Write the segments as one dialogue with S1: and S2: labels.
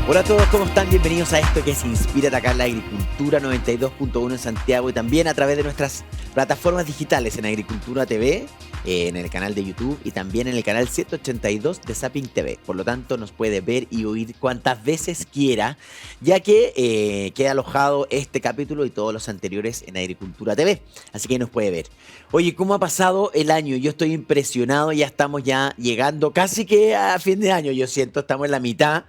S1: Hola a todos, ¿cómo están? Bienvenidos a esto que es Inspírate acá en la Agricultura 92.1 en Santiago y también a través de nuestras plataformas digitales en Agricultura TV, en el canal de YouTube y también en el canal 182 de Zapping TV. Por lo tanto, nos puede ver y oír cuantas veces quiera, ya que queda alojado este capítulo y todos los anteriores en Agricultura TV. Así que nos puede ver. Oye, ¿cómo ha pasado el año? Yo estoy impresionado, ya estamos ya llegando casi que a fin de año, yo siento, estamos en la mitad.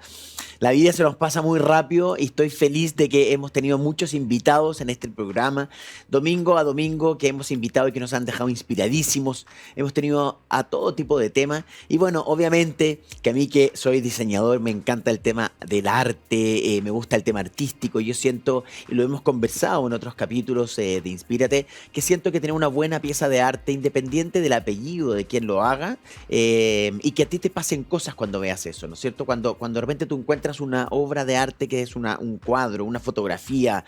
S1: La vida se nos pasa muy rápido y estoy feliz de que hemos tenido muchos invitados en este programa, domingo a domingo, que hemos invitado y que nos han dejado inspiradísimos. Hemos tenido a todo tipo de temas y bueno, obviamente que a mí que soy diseñador me encanta el tema del arte, me gusta el tema artístico. Yo siento, y lo hemos conversado en otros capítulos de Inspírate, que siento que tener una buena pieza de arte, independiente del apellido de quien lo haga, y que a ti te pasen cosas cuando veas eso, ¿no es cierto? Cuando de repente tú encuentras una obra de arte que es un cuadro, una fotografía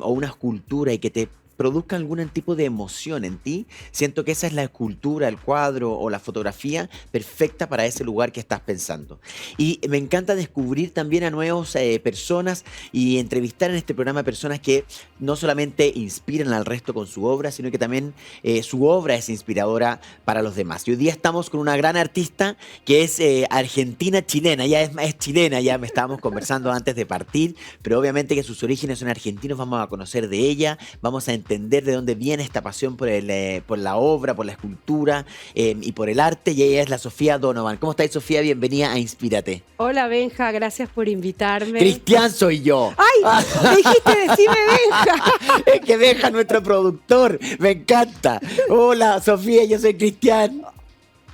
S1: o una escultura y que te produzca algún tipo de emoción en ti, siento que esa es la escultura, el cuadro o la fotografía perfecta para ese lugar que estás pensando. Y me encanta descubrir también a nuevas personas y entrevistar en este programa personas que no solamente inspiran al resto con su obra, sino que también su obra es inspiradora para los demás. Y hoy día estamos con una gran artista que es argentina-chilena, ya es chilena, ya me estábamos conversando antes de partir, pero obviamente que sus orígenes son argentinos, vamos a conocer de ella, vamos a entender de dónde viene esta pasión por la obra, por la escultura y por el arte. Y ella es la Sofía Donovan. ¿Cómo estás, Sofía? Bienvenida a Inspírate.
S2: Hola, Benja, gracias por invitarme.
S1: Cristian soy yo.
S2: ¡Ay! Me dijiste decime Benja.
S1: Es que Benja, nuestro productor. Me encanta. Hola, Sofía, yo soy Cristian.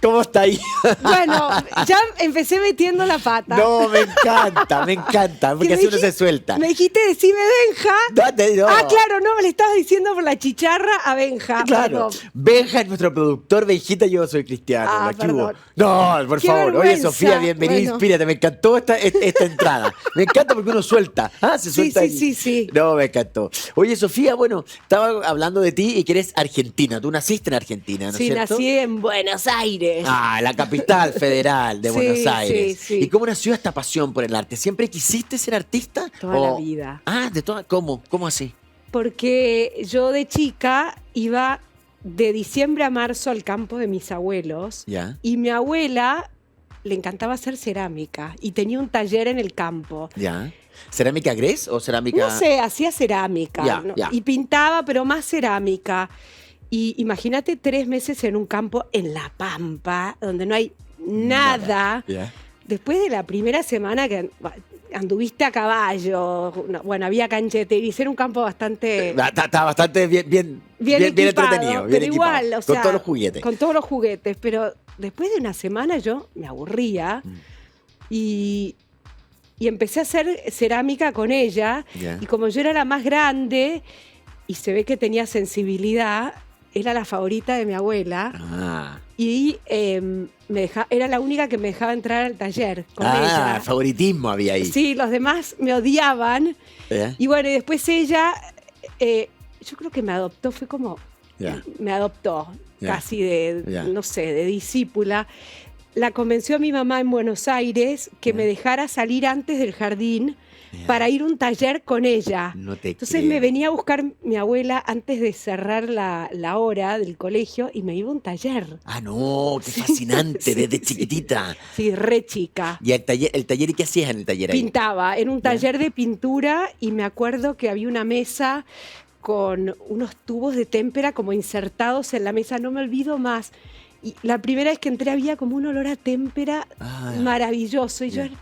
S1: ¿Cómo está ahí?
S2: Bueno, ya empecé metiendo la pata.
S1: No, me encanta, porque así uno se suelta.
S2: Me dijiste decime Benja.
S1: No.
S2: Ah, claro, no, me le estabas diciendo por la chicharra a Benja.
S1: Claro,
S2: Perdón.
S1: Benja es nuestro productor, Benjita, yo soy Cristiano.
S2: Ah,
S1: ¿Qué hubo?
S2: perdón.
S1: No, por
S2: Qué
S1: favor. Oye,
S2: vergüenza.
S1: Sofía, bienvenida,
S2: Bueno.
S1: Inspírate. Me encantó esta entrada. Me encanta porque uno suelta. Ah, se suelta.
S2: Sí.
S1: No, me encantó. Oye, Sofía, bueno, estaba hablando de ti y que eres argentina. Tú naciste en Argentina, ¿no es
S2: Sí,
S1: cierto?
S2: nací en Buenos Aires.
S1: Ah, la capital federal de
S2: Sí,
S1: Buenos Aires.
S2: sí.
S1: ¿Y cómo nació esta pasión por el arte? ¿Siempre quisiste ser artista?
S2: Toda la vida.
S1: Ah, de toda. ¿Cómo? ¿Cómo así?
S2: Porque yo de chica iba de diciembre a marzo al campo de mis abuelos.
S1: Ya.
S2: Y mi abuela le encantaba hacer cerámica y tenía un taller en el campo.
S1: Ya. ¿Cerámica Gres o cerámica?
S2: No sé, hacía cerámica.
S1: Ya,
S2: ¿no?
S1: ya.
S2: Y pintaba, pero más cerámica. Y imagínate 3 meses en un campo en La Pampa, donde no hay nada.
S1: Ya.
S2: Después de la primera semana que anduviste a caballo, bueno, había cancha de tenis, era un campo bastante...
S1: Está bastante bien
S2: equipado,
S1: entretenido.
S2: pero
S1: Bien
S2: igual,
S1: equipado,
S2: o sea,
S1: con todos los juguetes.
S2: Con todos los juguetes, pero después de una semana yo me aburría y empecé a hacer cerámica con ella.
S1: Ya.
S2: Y como yo era la más grande y se ve que tenía sensibilidad, era la favorita de mi abuela.
S1: Ah,
S2: Y era la única que me dejaba entrar al taller con ella.
S1: favoritismo había ahí.
S2: Sí, los demás me odiaban.
S1: ¿Eh?
S2: Y bueno, y después ella, yo creo que me adoptó, fue como,
S1: Ya.
S2: me adoptó,
S1: Ya.
S2: casi de,
S1: Ya.
S2: no sé, de discípula. La convenció a mi mamá en Buenos Aires que
S1: Ya.
S2: me dejara salir antes del jardín
S1: Ya.
S2: para ir a un taller con ella.
S1: No te
S2: Entonces
S1: creo.
S2: me venía a buscar mi abuela antes de cerrar la hora del colegio y me iba a un taller.
S1: Ah, no, qué fascinante,
S2: Sí,
S1: desde
S2: sí.
S1: chiquitita.
S2: Sí, re chica.
S1: ¿Y el taller, y qué hacías en el taller ahí?
S2: Pintaba en un taller de pintura y me acuerdo que había una mesa con unos tubos de témpera como insertados en la mesa, no me olvido más. Y la primera vez que entré había como un olor a témpera
S1: Ah,
S2: maravilloso y
S1: ya.
S2: yo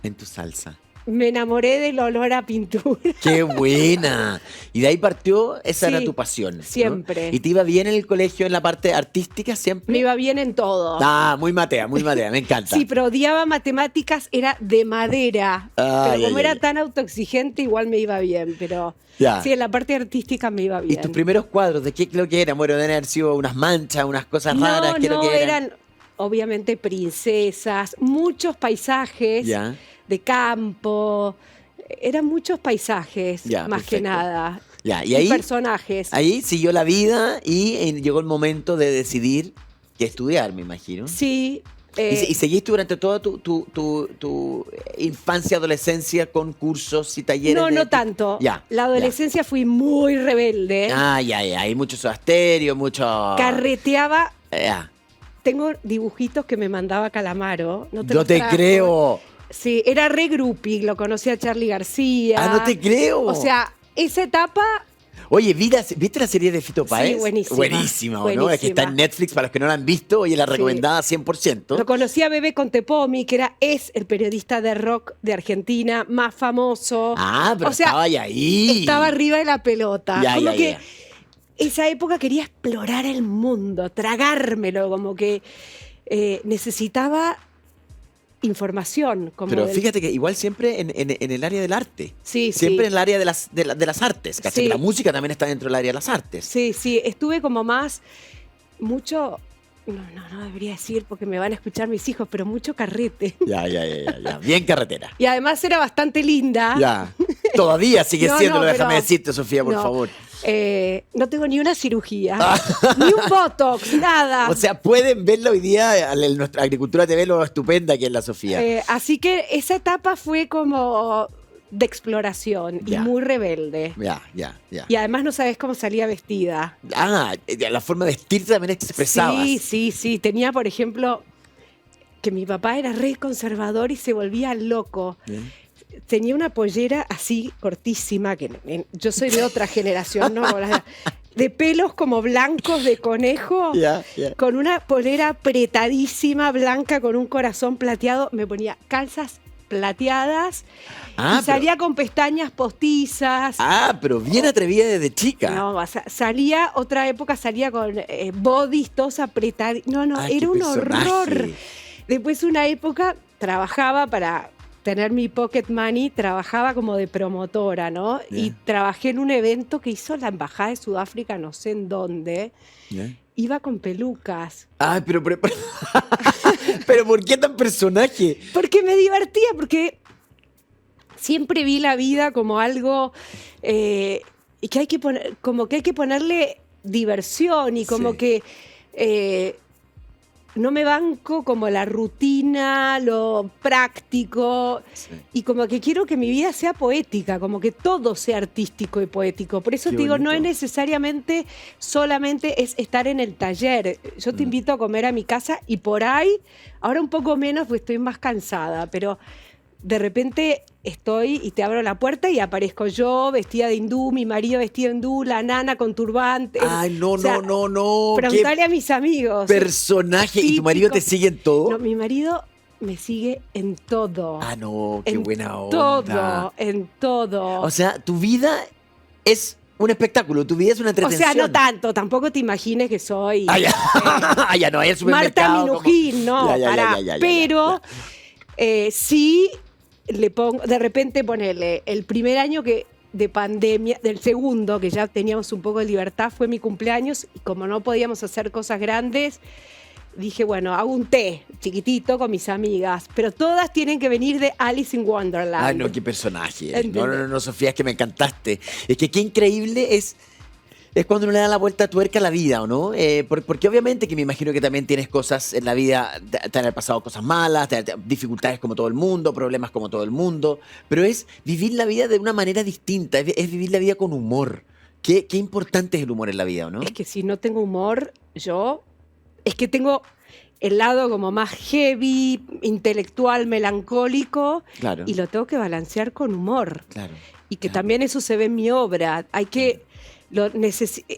S1: en tu salsa.
S2: me enamoré del olor a pintura.
S1: ¡Qué buena! Y de ahí partió, esa
S2: Sí,
S1: era tu pasión, ¿no?
S2: siempre.
S1: ¿Y te iba bien en el colegio en la parte artística siempre?
S2: Me iba bien en todo.
S1: Ah, muy matea, me encanta.
S2: Sí, pero odiaba matemáticas, era de madera.
S1: Ay,
S2: pero como
S1: ay,
S2: era
S1: ay.
S2: tan autoexigente, igual me iba bien. Pero
S1: Ya.
S2: sí, en la parte artística me iba
S1: ¿Y
S2: bien.
S1: tus primeros cuadros de qué creo que eran? Bueno, deben haber sido unas manchas, unas cosas raras. ¿Qué es lo
S2: No,
S1: que eran?
S2: eran obviamente princesas, muchos paisajes
S1: Ya.
S2: de campo. Eran muchos paisajes,
S1: Ya,
S2: más que
S1: perfecto.
S2: nada.
S1: Ya, y ahí,
S2: personajes.
S1: ahí siguió la vida y llegó el momento de decidir qué estudiar, me imagino.
S2: Sí,
S1: ¿Y seguiste durante toda tu infancia, adolescencia con cursos y talleres?
S2: No tanto.
S1: Ya.
S2: La adolescencia fui muy rebelde.
S1: Ya. Hay mucho sobasterio, mucho...
S2: Carreteaba.
S1: Ya.
S2: Tengo dibujitos que me mandaba Calamaro. No
S1: No te creo.
S2: Sí, era re groupie, lo conocí a Charly García.
S1: Ah, no te creo.
S2: O sea, esa etapa...
S1: Oye, ¿viste la serie de Fito Páez?
S2: Sí, buenísima.
S1: Buenísima, ¿no?
S2: Buenísima.
S1: Es que está en Netflix, para los que no la han visto, oye, la recomendada 100%.
S2: Lo conocí a Bebe Contepomi, que es el periodista de rock de Argentina más famoso.
S1: Ah, pero estaba ahí.
S2: Estaba arriba de la pelota.
S1: Ya.
S2: Esa época quería explorar el mundo, tragármelo, como que necesitaba información.
S1: Pero fíjate que igual siempre en el área del arte.
S2: Sí,
S1: siempre en el área de las artes. ¿Cachai?
S2: Sí.
S1: La música también está dentro del área de las artes.
S2: Sí, estuve como mucho... No debería decir porque me van a escuchar mis hijos, pero mucho carrete.
S1: Ya. Bien carretera.
S2: Y además era bastante linda.
S1: Ya. Todavía sigue siendo, déjame
S2: pero-
S1: decirte, Sofía, por favor.
S2: No tengo ni una cirugía, ni un botox, nada.
S1: O sea, pueden verlo hoy día en nuestra Agricultura TV, lo estupenda que es la Sofía.
S2: Así que esa etapa fue como de exploración
S1: Ya.
S2: y muy rebelde.
S1: Ya.
S2: Y además no sabes cómo salía vestida.
S1: La forma de vestirte también expresabas.
S2: Sí. Tenía, por ejemplo, que mi papá era re conservador y se volvía loco.
S1: Bien.
S2: Tenía una pollera así cortísima, que yo soy de otra generación, ¿no? De pelos como blancos de conejo,
S1: Ya.
S2: con una polera apretadísima, blanca, con un corazón plateado. Me ponía calzas plateadas y salía con pestañas postizas.
S1: Pero bien atrevida desde chica.
S2: No, otra época salía con bodys todos apretados.
S1: Ay,
S2: Era
S1: qué
S2: un
S1: personaje.
S2: horror. Después una época trabajaba para tener mi pocket money, trabajaba como de promotora, ¿no?
S1: Yeah.
S2: Y trabajé en un evento que hizo la Embajada de Sudáfrica, no sé en dónde.
S1: Yeah.
S2: Iba con pelucas.
S1: Pero ¿por qué tan personaje?
S2: Porque me divertía, porque siempre vi la vida como algo que hay que ponerle diversión y como
S1: Sí.
S2: que no me banco como la rutina, lo práctico,
S1: Sí.
S2: y como que quiero que mi vida sea poética, como que todo sea artístico y poético. Por eso
S1: Qué
S2: te digo, no es
S1: bonito.
S2: necesariamente solamente es estar en el taller. Yo te invito a comer a mi casa y por ahí, ahora un poco menos porque estoy más cansada, pero de repente estoy y te abro la puerta y aparezco yo vestida de hindú, mi marido vestido de hindú, la nana con turbante.
S1: Ay, no.
S2: Preguntale a mis amigos.
S1: Qué personaje. ¿Y tu marido te
S2: Típico.
S1: sigue en todo?
S2: No, mi marido me sigue en todo.
S1: No, qué
S2: en
S1: buena onda.
S2: En todo.
S1: O sea, tu vida es un espectáculo, tu vida es una
S2: O
S1: entretención.
S2: sea, no tanto, tampoco te imagines que soy
S1: Ya no, hay el
S2: Marta
S1: supermercado.
S2: Minujín, no, pero sí le pongo, de repente ponerle el primer año de pandemia, del segundo, que ya teníamos un poco de libertad, fue mi cumpleaños y como no podíamos hacer cosas grandes, dije, bueno, hago un té chiquitito con mis amigas, pero todas tienen que venir de Alice in Wonderland.
S1: Ay, no, qué personaje.
S2: ¿Entendés?
S1: No, Sofía, es que me encantaste. Es que qué increíble es cuando uno le da la vuelta a tuerca a la vida, ¿o no? Porque obviamente que me imagino que también tienes cosas en la vida, te han pasado cosas malas, dificultades como todo el mundo, problemas como todo el mundo, pero es vivir la vida de una manera distinta, es vivir la vida con humor. Qué importante es el humor en la vida, ¿o no?
S2: Es que si no tengo humor, es que tengo el lado como más heavy, intelectual, melancólico,
S1: Claro.
S2: y lo tengo que balancear con humor.
S1: Claro.
S2: Y que
S1: Claro.
S2: también eso se ve en mi obra.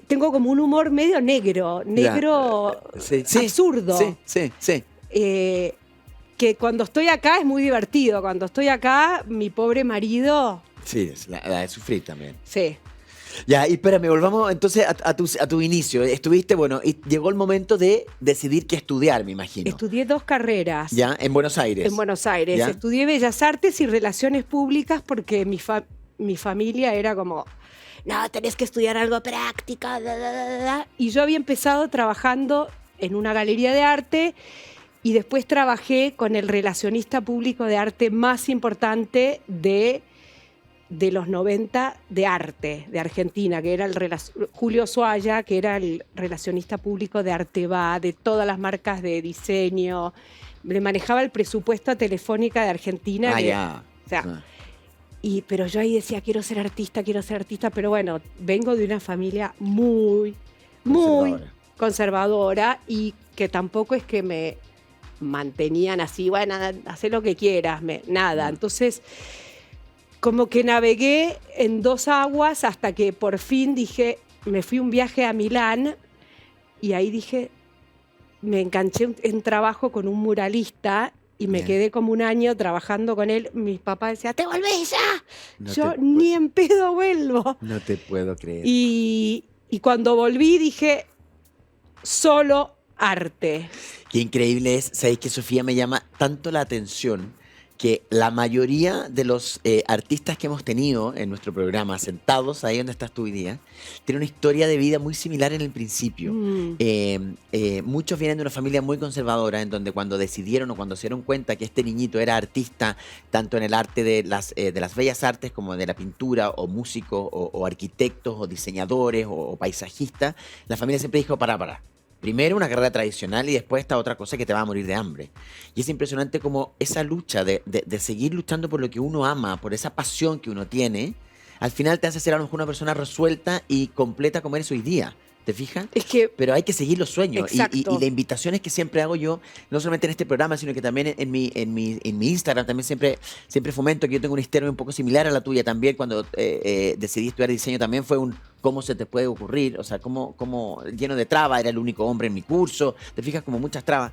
S2: Tengo como un humor medio negro,
S1: Sí.
S2: absurdo.
S1: Sí.
S2: Que cuando estoy acá es muy divertido. Cuando estoy acá, mi pobre marido,
S1: Sí, es la de sufrir también.
S2: sí.
S1: Ya, y espérame, volvamos entonces a tu inicio. Estuviste, bueno, y llegó el momento de decidir qué estudiar, me imagino.
S2: Estudié 2 carreras.
S1: Ya, en Buenos Aires.
S2: En Buenos Aires.
S1: ¿Ya?
S2: Estudié Bellas Artes y Relaciones Públicas porque mi familia era como, no, tenés que estudiar algo práctico. Y yo había empezado trabajando en una galería de arte y después trabajé con el relacionista público de arte más importante de los 90 de arte de Argentina, que era Julio Suaya, que era el relacionista público de Arteba, de todas las marcas de diseño, le manejaba el presupuesto a Telefónica de Argentina.
S1: Ya.
S2: O sea, pero yo ahí decía, quiero ser artista, pero bueno, vengo de una familia muy conservadora y que tampoco es que me mantenían así, bueno, haz lo que quieras, nada. Entonces, como que navegué en dos aguas hasta que por fin dije, me fui un viaje a Milán y ahí dije, me enganché en trabajo con un muralista y me quedé como un año trabajando con él. Mis papás decían, ¡te volvés ya! Yo ni en pedo vuelvo.
S1: No te puedo creer.
S2: Y cuando volví dije, solo arte.
S1: Qué increíble es. Sabéis que Sofía me llama tanto la atención que la mayoría de los artistas que hemos tenido en nuestro programa, sentados ahí donde estás tú hoy día, tienen una historia de vida muy similar en el principio. Muchos vienen de una familia muy conservadora, en donde cuando decidieron o cuando se dieron cuenta que este niñito era artista, tanto en el arte de las bellas artes como de la pintura, o músicos, o arquitectos, o diseñadores, o paisajistas, la familia siempre dijo, para. Primero una carrera tradicional y después esta otra cosa que te va a morir de hambre. Y es impresionante como esa lucha de seguir luchando por lo que uno ama, por esa pasión que uno tiene, al final te hace ser a lo mejor una persona resuelta y completa como eres hoy día. ¿Te fijas? Pero hay que seguir los sueños. Y la invitación es que siempre hago yo, no solamente en este programa, sino que también en mi Instagram, también siempre fomento que yo tengo una historia un poco similar a la tuya también. Cuando decidí estudiar diseño también fue cómo se te puede ocurrir, o sea, cómo lleno de trabas, era el único hombre en mi curso, te fijas, como muchas trabas.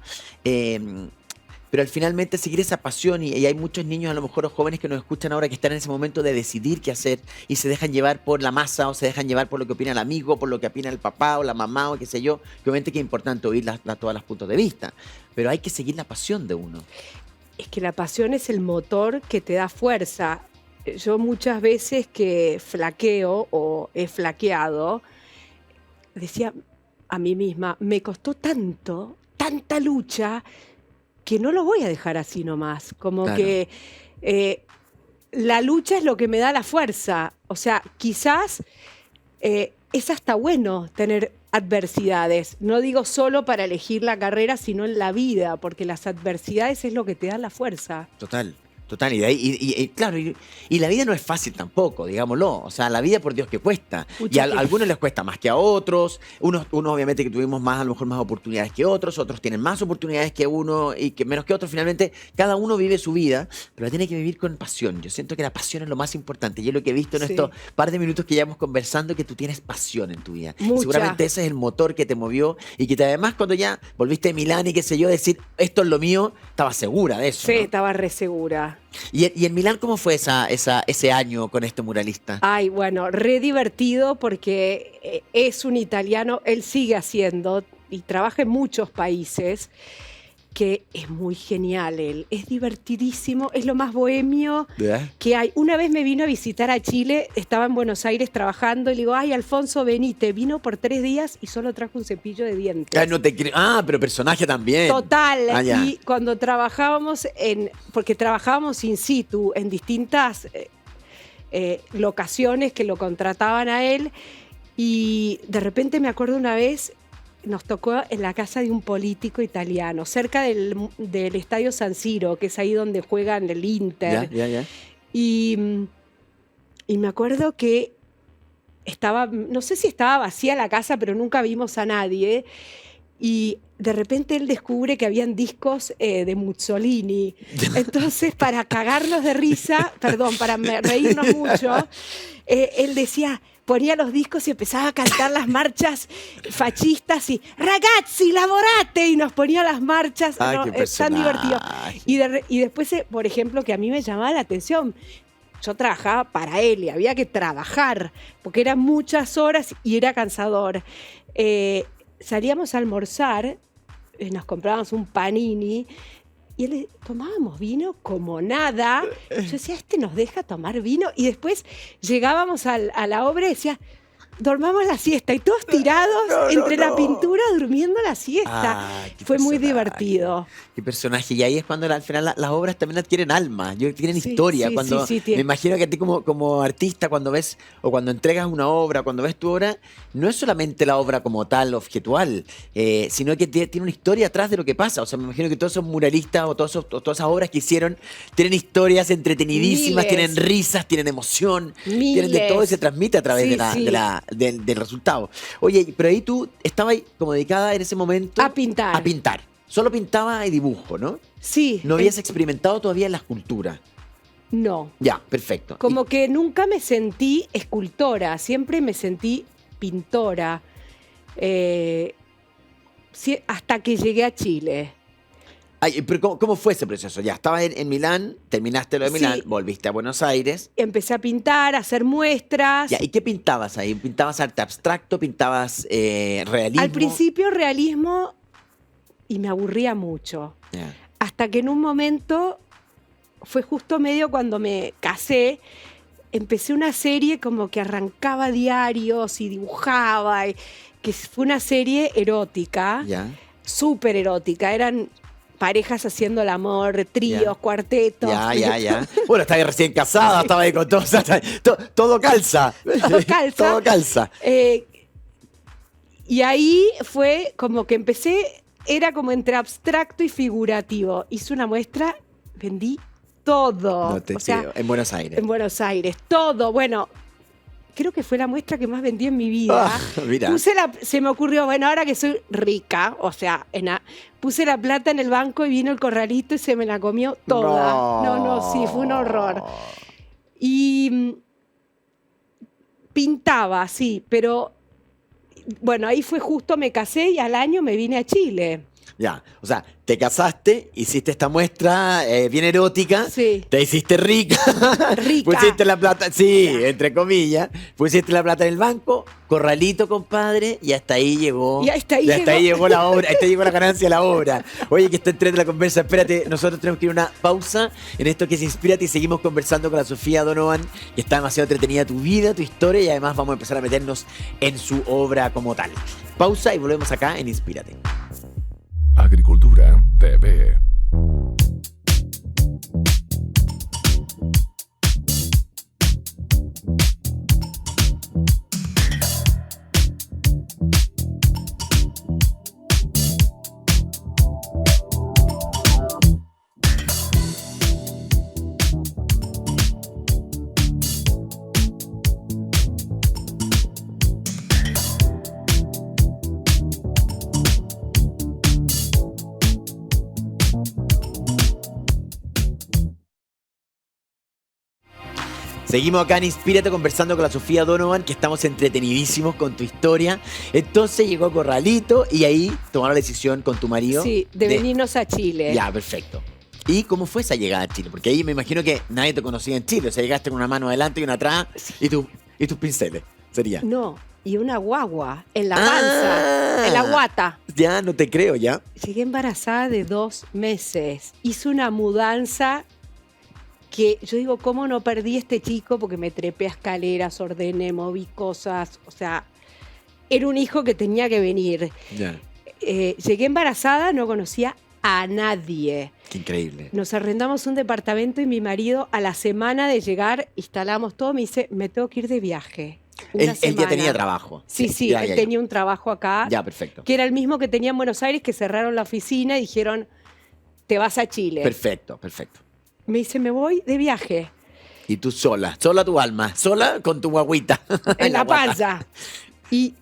S1: Pero al finalmente seguir esa pasión y hay muchos niños, a lo mejor los jóvenes que nos escuchan ahora, que están en ese momento de decidir qué hacer y se dejan llevar por la masa o se dejan llevar por lo que opina el amigo, por lo que opina el papá o la mamá o qué sé yo, que obviamente que es importante oír todas las puntos de vista, pero hay que seguir la pasión de uno.
S2: Es que la pasión es el motor que te da fuerza. Yo muchas veces que flaqueo o he flaqueado, decía a mí misma, me costó tanta lucha, que no lo voy a dejar así nomás. Como claro. Que la lucha es lo que me da la fuerza. O sea, quizás es hasta bueno tener adversidades. No digo solo para elegir la carrera, sino en la vida, porque las adversidades es lo que te da la fuerza.
S1: Total. Y claro, y la vida no es fácil tampoco, digámoslo. O sea, la vida, por Dios, que cuesta. Y a algunos les cuesta más que a otros. Unos obviamente que tuvimos más, a lo mejor más oportunidades que otros tienen más oportunidades que uno y que menos que otros. Finalmente, cada uno vive su vida, pero la tiene que vivir con pasión. Yo siento que la pasión es lo más importante. Y es lo que he visto en estos par de minutos que llevamos conversando, que tú tienes pasión en tu vida. Seguramente ese es el motor que te movió y que además cuando ya volviste de Milán y qué sé yo, decir, esto es lo mío, estabas segura de eso.
S2: Sí,
S1: ¿no?
S2: Estaba re segura.
S1: ¿Y en Milán cómo fue ese año con este muralista?
S2: Ay, bueno, re divertido porque es un italiano, él sigue haciendo y trabaja en muchos países, que es muy genial él, es divertidísimo, es lo más bohemio que hay. Una vez me vino a visitar a Chile, estaba en Buenos Aires trabajando y le digo, ay, Alfonso, venite, vino por 3 días y solo trajo un cepillo de dientes.
S1: No te creo. Pero personaje también.
S2: Total, y cuando trabajábamos porque trabajábamos in situ en distintas locaciones que lo contrataban a él, y de repente me acuerdo una vez, nos tocó en la casa de un político italiano, cerca del estadio San Siro, que es ahí donde juegan el Inter. Y me acuerdo que no sé si estaba vacía la casa, pero nunca vimos a nadie. Y de repente él descubre que habían discos de Mussolini. Entonces, para cagarnos de risa, para reírnos mucho, él decía, ponía los discos y empezaba a cantar las marchas fascistas y ragazzi, lavorate, y nos ponía las marchas. Tan divertido. Y después, por ejemplo, que a mí me llamaba la atención, yo trabajaba para él y había que trabajar, porque eran muchas horas y era cansador. Salíamos a almorzar, nos comprábamos un panini, y tomábamos vino como nada. Yo decía, nos deja tomar vino. Y después llegábamos a la obra y decía, dormamos la siesta y todos tirados entre la pintura durmiendo la siesta.
S1: Ah, qué
S2: Fue muy
S1: personaje.
S2: divertido.
S1: Qué personaje. Y ahí es cuando al final las obras también adquieren alma, tienen
S2: Sí,
S1: historia.
S2: sí,
S1: Cuando
S2: sí,
S1: me imagino que a ti como artista, cuando ves o cuando entregas una obra, cuando ves tu obra, no es solamente la obra como tal, objetual, sino que tiene una historia atrás de lo que pasa. O sea, me imagino que todos esos muralistas o todas esas obras que hicieron tienen historias entretenidísimas,
S2: Miles.
S1: tienen risas, tienen emoción, tienen de todo y
S2: Miles.
S1: se transmite a través
S2: Sí, sí.
S1: del resultado. Oye, pero ahí tú estabas ahí como dedicada en ese momento
S2: A pintar.
S1: A pintar. Solo pintaba y dibujo, ¿no?
S2: Sí.
S1: No habías experimentado todavía en la escultura.
S2: No.
S1: Ya, perfecto.
S2: Como que nunca me sentí escultora, siempre me sentí pintora. Hasta que llegué a Chile.
S1: Ay, pero ¿cómo fue ese proceso? Ya, estabas en Milán, terminaste lo de Milán,
S2: Sí.
S1: volviste a Buenos Aires.
S2: Empecé a pintar, a hacer muestras.
S1: Ya, ¿y qué pintabas ahí? ¿Pintabas arte abstracto? ¿Pintabas realismo?
S2: Al principio realismo y me aburría mucho.
S1: Ya.
S2: Hasta que en un momento, fue justo medio cuando me casé, empecé una serie como que arrancaba diarios y dibujaba, que fue una serie erótica,
S1: Ya.
S2: súper erótica. Eran parejas haciendo el amor, tríos,
S1: Ya.
S2: cuartetos.
S1: Ya. Bueno, estabas recién casada, estabas ahí con todo, o sea, todo calza.
S2: Todo calza.
S1: Todo calza.
S2: Y ahí fue como que empecé, era como entre abstracto y figurativo. Hice una muestra, vendí todo.
S1: No te
S2: O sea,
S1: creo. En Buenos Aires.
S2: en Buenos Aires, todo. Bueno, creo que fue la muestra que más vendí en mi vida.
S1: Ah, mira.
S2: Se me ocurrió, bueno, ahora que soy rica, o sea, puse la plata en el banco y vino el corralito y se me la comió toda. No, sí, fue un horror. Y pintaba, sí, pero bueno, ahí fue justo, me casé y al año me vine a Chile.
S1: Ya, o sea, te casaste, hiciste esta muestra bien erótica,
S2: Sí.
S1: te hiciste rica,
S2: Rica.
S1: pusiste la plata, sí, entre comillas, pusiste la plata en el banco, corralito, compadre, y hasta ahí llegó.
S2: Y hasta ahí
S1: llegó la obra, hasta ahí llegó la ganancia de la obra. Oye, que está entretenida la conversa, espérate, nosotros tenemos que ir a una pausa en esto que es Inspírate y seguimos conversando con la Sofía Donovan, que está demasiado entretenida tu vida, tu historia, y además vamos a empezar a meternos en su obra como tal. Pausa y volvemos acá en Inspírate.
S3: Agricultura TV.
S1: Seguimos acá en Inspírate conversando con la Sofía Donovan, que estamos entretenidísimos con tu historia. Entonces llegó Corralito y ahí tomaron la decisión con tu marido.
S2: Sí, de venirnos a Chile.
S1: Ya, perfecto. ¿Y cómo fue esa llegada a Chile? Porque ahí me imagino que nadie te conocía en Chile. O sea, llegaste con una mano adelante y una atrás y tus pinceles. Sería.
S2: No, y una guagua en la panza, en la guata.
S1: Ya, no te creo, ya.
S2: Llegué embarazada de 2 meses. Hice una mudanza que yo digo, ¿cómo no perdí este chico? Porque me trepé a escaleras, ordené, moví cosas. O sea, era un hijo que tenía que venir.
S1: Ya.
S2: Llegué embarazada, no conocía a nadie.
S1: Qué increíble.
S2: Nos arrendamos un departamento y mi marido a la semana de llegar, instalamos todo, me dice, me tengo que ir de viaje.
S1: Él ya tenía trabajo.
S2: Sí,
S1: ya,
S2: él
S1: ya.
S2: tenía un trabajo acá,
S1: Ya, perfecto.
S2: que era el mismo que tenía en Buenos Aires, que cerraron la oficina y dijeron, te vas a Chile.
S1: Perfecto.
S2: Me dice, me voy de viaje.
S1: Y tú sola tu alma, sola con tu guaguita.
S2: En la
S1: guata.
S2: panza. Y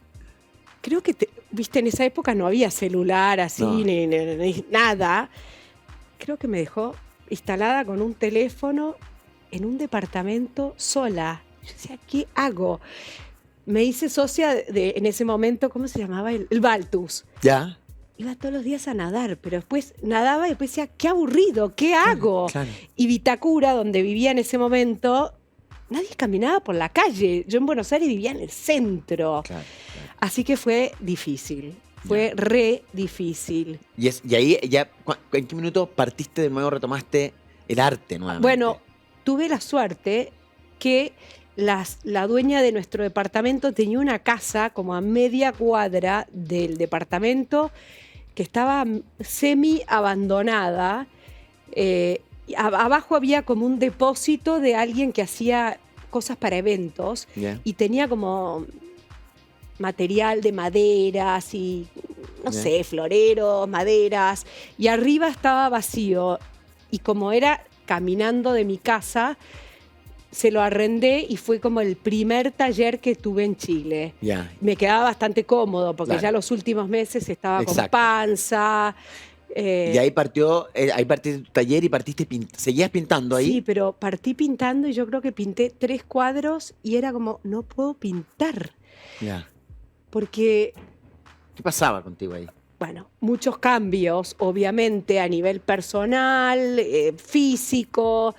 S2: creo que, viste, en esa época no había celular así,
S1: No.
S2: ni nada. Creo que me dejó instalada con un teléfono en un departamento sola. Yo decía, ¿qué hago? Me hice socia en ese momento, ¿cómo se llamaba? El Baltus.
S1: Ya.
S2: Iba todos los días a nadar, pero después nadaba y después decía, qué aburrido, ¿qué hago?
S1: Claro.
S2: Y Vitacura, donde vivía en ese momento, nadie caminaba por la calle. Yo en Buenos Aires vivía en el centro.
S1: Claro.
S2: Así que fue difícil. Fue re difícil.
S1: Y ahí ya, ¿en qué minuto partiste de nuevo, retomaste el arte nuevamente?
S2: Bueno, tuve la suerte que la dueña de nuestro departamento tenía una casa como a media cuadra del departamento que estaba semi abandonada. Abajo había como un depósito de alguien que hacía cosas para eventos y tenía como material de maderas y, no sé, floreros, maderas, y arriba estaba vacío. Y como era caminando de mi casa, se lo arrendé y fue como el primer taller que tuve en Chile. Me quedaba bastante cómodo porque ya los últimos meses estaba con panza.
S1: Y ahí partió tu taller y ¿seguías pintando ahí?
S2: Sí, pero partí pintando y yo creo que pinté 3 cuadros y era como, no puedo pintar. Porque...
S1: ¿Qué pasaba contigo ahí?
S2: Bueno, muchos cambios, obviamente, a nivel personal, físico.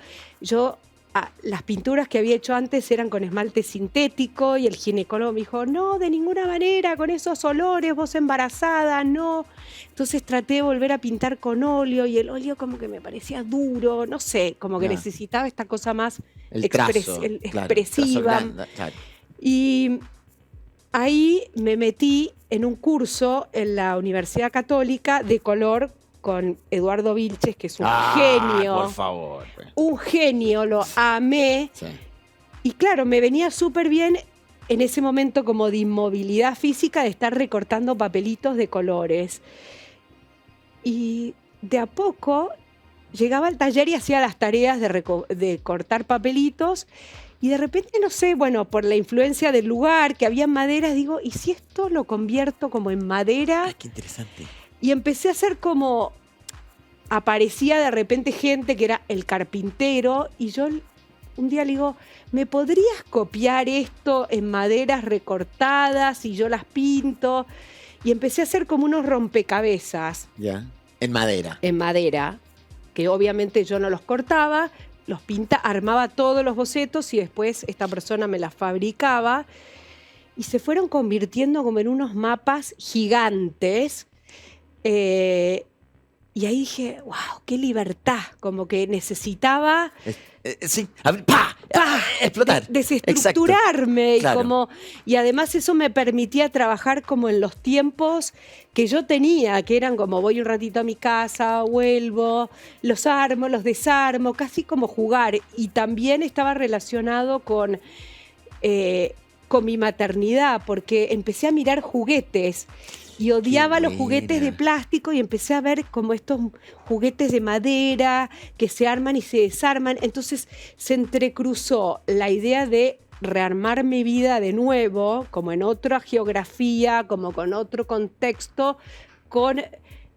S2: Las pinturas que había hecho antes eran con esmalte sintético y el ginecólogo me dijo, no, de ninguna manera, con esos olores, vos embarazada, no. Entonces traté de volver a pintar con óleo y el óleo como que me parecía duro, no sé, como que necesitaba esta cosa más expresiva. Y ahí me metí en un curso en la Universidad Católica de color con Eduardo Vilches, que es un genio.
S1: Por favor.
S2: Un genio, lo amé. Sí. Y claro, me venía súper bien en ese momento como de inmovilidad física de estar recortando papelitos de colores. Y de a poco llegaba al taller y hacía las tareas de cortar papelitos. Y de repente, no sé, bueno, por la influencia del lugar, que había maderas, digo, ¿y si esto lo convierto como en madera?
S1: Qué interesante.
S2: Y empecé a hacer como, aparecía de repente gente que era el carpintero y yo un día le digo, ¿me podrías copiar esto en maderas recortadas y yo las pinto? Y empecé a hacer como unos rompecabezas.
S1: En madera.
S2: En madera, que obviamente yo no los cortaba, los armaba todos los bocetos y después esta persona me las fabricaba y se fueron convirtiendo como en unos mapas gigantes. Y ahí dije, wow, qué libertad, como que necesitaba
S1: explotar.
S2: Desestructurarme. Y además eso me permitía trabajar como en los tiempos que yo tenía, que eran como voy un ratito a mi casa, vuelvo, los armo, los desarmo, casi como jugar. Y también estaba relacionado con mi maternidad, porque empecé a mirar juguetes. Y odiaba los juguetes de plástico y empecé a ver como estos juguetes de madera que se arman y se desarman. Entonces se entrecruzó la idea de rearmar mi vida de nuevo, como en otra geografía, como con otro contexto, con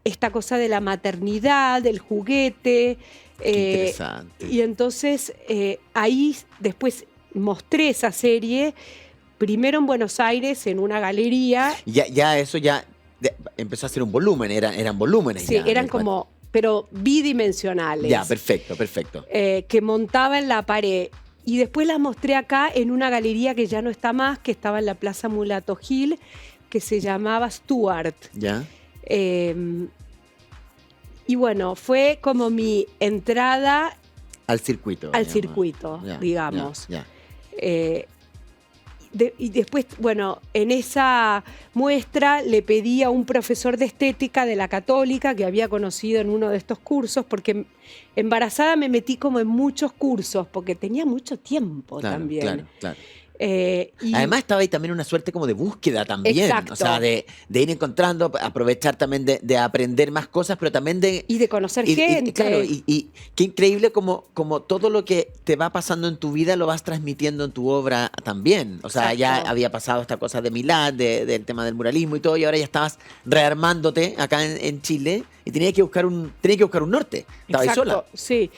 S2: esta cosa de la maternidad, del juguete.
S1: Interesante.
S2: Y entonces ahí después mostré esa serie. Primero en Buenos Aires, en una galería.
S1: Eso empezó a ser un volumen, eran volúmenes.
S2: Sí, eran como, pero bidimensionales.
S1: Perfecto.
S2: Que montaba en la pared. Y después las mostré acá en una galería que ya no está más, que estaba en la Plaza Mulato Gil, que se llamaba Stuart. Y bueno, fue como mi entrada
S1: al circuito.
S2: Digamos. Y después, bueno, en esa muestra le pedí a un profesor de estética de la Católica que había conocido en uno de estos cursos, porque embarazada me metí como en muchos cursos, porque tenía mucho tiempo también.
S1: Claro. Además estaba ahí también una suerte como de búsqueda también.
S2: Exacto.
S1: O sea, de ir encontrando, aprovechar también de aprender más cosas, pero también de...
S2: Y de conocer gente.
S1: Y qué increíble como todo lo que te va pasando en tu vida lo vas transmitiendo en tu obra también. O sea, ya había pasado esta cosa de Milán, del tema del muralismo y todo, y ahora ya estabas rearmándote acá en Chile y tenías que buscar un norte. Estabas ahí sola.
S2: Sí.